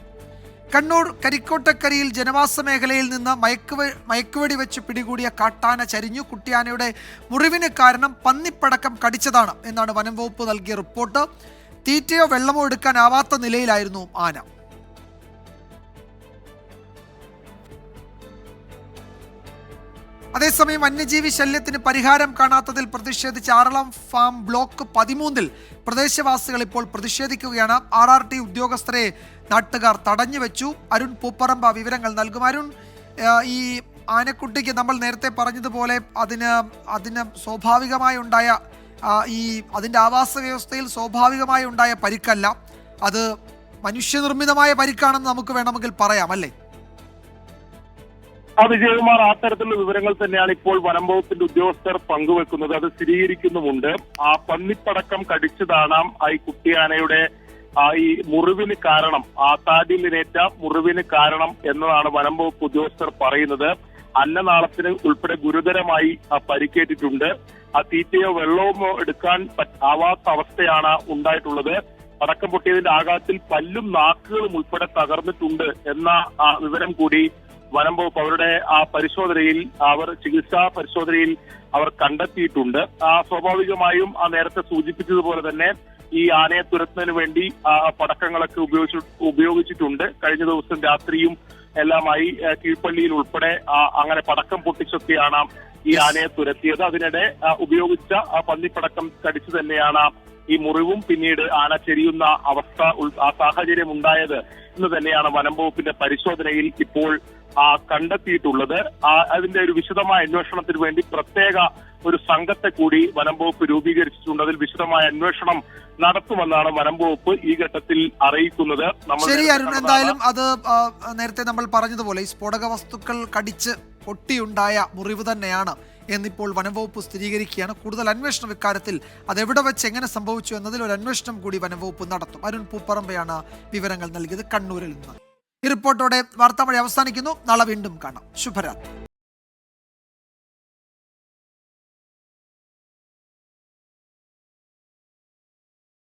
കണ്ണൂർ കരിക്കോട്ടക്കരയിൽ ജനവാസ മേഖലയിൽ നിന്ന് മയക്കുവെടി വെച്ച് പിടികൂടിയ കാട്ടാന ചരിഞ്ഞു. കുട്ടിയാനയുടെ മുറിവിന് കാരണം പന്നിപ്പടക്കം കടിച്ചതാണ് എന്നാണ് വനം വകുപ്പ് നൽകിയ റിപ്പോർട്ട്. തീറ്റയോ വെള്ളമോ എടുക്കാനാവാത്ത നിലയിലായിരുന്നു ആന. അതേസമയം വന്യജീവി ശല്യത്തിന് പരിഹാരം കാണാത്തതിൽ പ്രതിഷേധിച്ച് ആറളം ഫാം ബ്ലോക്ക് 13-ൽ പ്രദേശവാസികൾ ഇപ്പോൾ പ്രതിഷേധിക്കുകയാണ്. RRT ഉദ്യോഗസ്ഥരെ നാട്ടുകാർ തടഞ്ഞു വെച്ചു. അരുൺ പൂപ്പറമ്പ വിവരങ്ങൾ നൽകും. അരുൺ, ഈ ആനക്കുട്ടിക്ക് നമ്മൾ നേരത്തെ പറഞ്ഞതുപോലെ അതിന് സ്വാഭാവികമായി ഉണ്ടായ അതിൻ്റെ ആവാസ വ്യവസ്ഥയിൽ സ്വാഭാവികമായി ഉണ്ടായ പരിക്കല്ല, അത് മനുഷ്യനിർമ്മിതമായ പരിക്കാണെന്ന് നമുക്ക് വേണമെങ്കിൽ പറയാം, അല്ലേ? വിജയകുമാർ, അത്തരത്തിലുള്ള വിവരങ്ങൾ തന്നെയാണ് ഇപ്പോൾ വനം വകുപ്പിന്റെ ഉദ്യോഗസ്ഥർ പങ്കുവെക്കുന്നത്. അത് സ്ഥിരീകരിക്കുന്നുമുണ്ട്. ആ പന്നിപ്പടക്കം കടിച്ചതാണ് ഈ കുട്ടിയാനയുടെ ഈ മുറിവിന് കാരണം, ആ താടിയിലേറ്റ മുറിവിന് കാരണം എന്നതാണ് വനം വകുപ്പ് ഉദ്യോഗസ്ഥർ പറയുന്നത്. അന്നനാളത്തിന് ഉൾപ്പെടെ ഗുരുതരമായി പരിക്കേറ്റിട്ടുണ്ട്. ആ തീറ്റയോ വെള്ളമോ എടുക്കാൻ ആവാത്ത അവസ്ഥയാണ് ഉണ്ടായിട്ടുള്ളത്. പടക്കം പൊട്ടിയതിന്റെ ആഘാതത്തിൽ പല്ലും നാക്കുകളും ഉൾപ്പെടെ തകർന്നിട്ടുണ്ട് എന്ന വിവരം കൂടി വനം വകുപ്പ് അവരുടെ പരിശോധനയിൽ, ചികിത്സാ പരിശോധനയിൽ അവർ കണ്ടെത്തിയിട്ടുണ്ട്. സ്വാഭാവികമായും നേരത്തെ സൂചിപ്പിച്ചതുപോലെ തന്നെ ഈ ആനയെ തുരത്തുന്നതിന് വേണ്ടി പടക്കങ്ങളൊക്കെ ഉപയോഗിച്ചിട്ടുണ്ട്. കഴിഞ്ഞ ദിവസം രാത്രിയും എല്ലാമായി കീഴ്പള്ളിയിൽ ഉൾപ്പെടെ അങ്ങനെ പടക്കം പൊട്ടിച്ചൊക്കെയാണ് ഈ ആനയെ തുരത്തിയത്. അതിനിടെ ഉപയോഗിച്ച പന്നിപ്പടക്കം കടിച്ചു തന്നെയാണ് ഈ മുറിവും പിന്നീട് ആന ചെരിയുന്ന അവസ്ഥ, സാഹചര്യം ഉണ്ടായത് എന്ന് തന്നെയാണ് വനം വകുപ്പിന്റെ പരിശോധനയിൽ ഇപ്പോൾ കണ്ടെത്തിയിട്ടുള്ളത്. അതിന്റെ ഒരു വിശദമായ അന്വേഷണത്തിന് വേണ്ടി പ്രത്യേക ഒരു സംഘത്തെ കൂടി വനം വകുപ്പ് രൂപീകരിച്ചിട്ടുണ്ട്. അതിൽ വിശദമായ അന്വേഷണം നടത്തുമെന്നാണ് വനം വകുപ്പ് ഈ ഘട്ടത്തിൽ അറിയിക്കുന്നത്. ശരി അരുൺ, എന്തായാലും അത് നേരത്തെ നമ്മൾ പറഞ്ഞതുപോലെ ഈ സ്ഫോടക വസ്തുക്കൾ കടിച്ച് പൊട്ടിയുണ്ടായ മുറിവ് തന്നെയാണ് എന്നിപ്പോൾ വനം വകുപ്പ് സ്ഥിരീകരിക്കുകയാണ്. കൂടുതൽ അന്വേഷണം ഇക്കാര്യത്തിൽ അതെവിടെ വെച്ച് എങ്ങനെ സംഭവിച്ചു എന്നതിൽ ഒരു അന്വേഷണം കൂടി വനം വകുപ്പ് നടത്തും. അരുൺ പൂപ്പറമ്പയാണ് വിവരങ്ങൾ നൽകിയത് കണ്ണൂരിൽ നിന്ന്. ഈ റിപ്പോർട്ടോടെ വാർത്താമഴ അവസാനിക്കുന്നു. നാളെ വീണ്ടും കാണാം. ശുഭരാത്രി.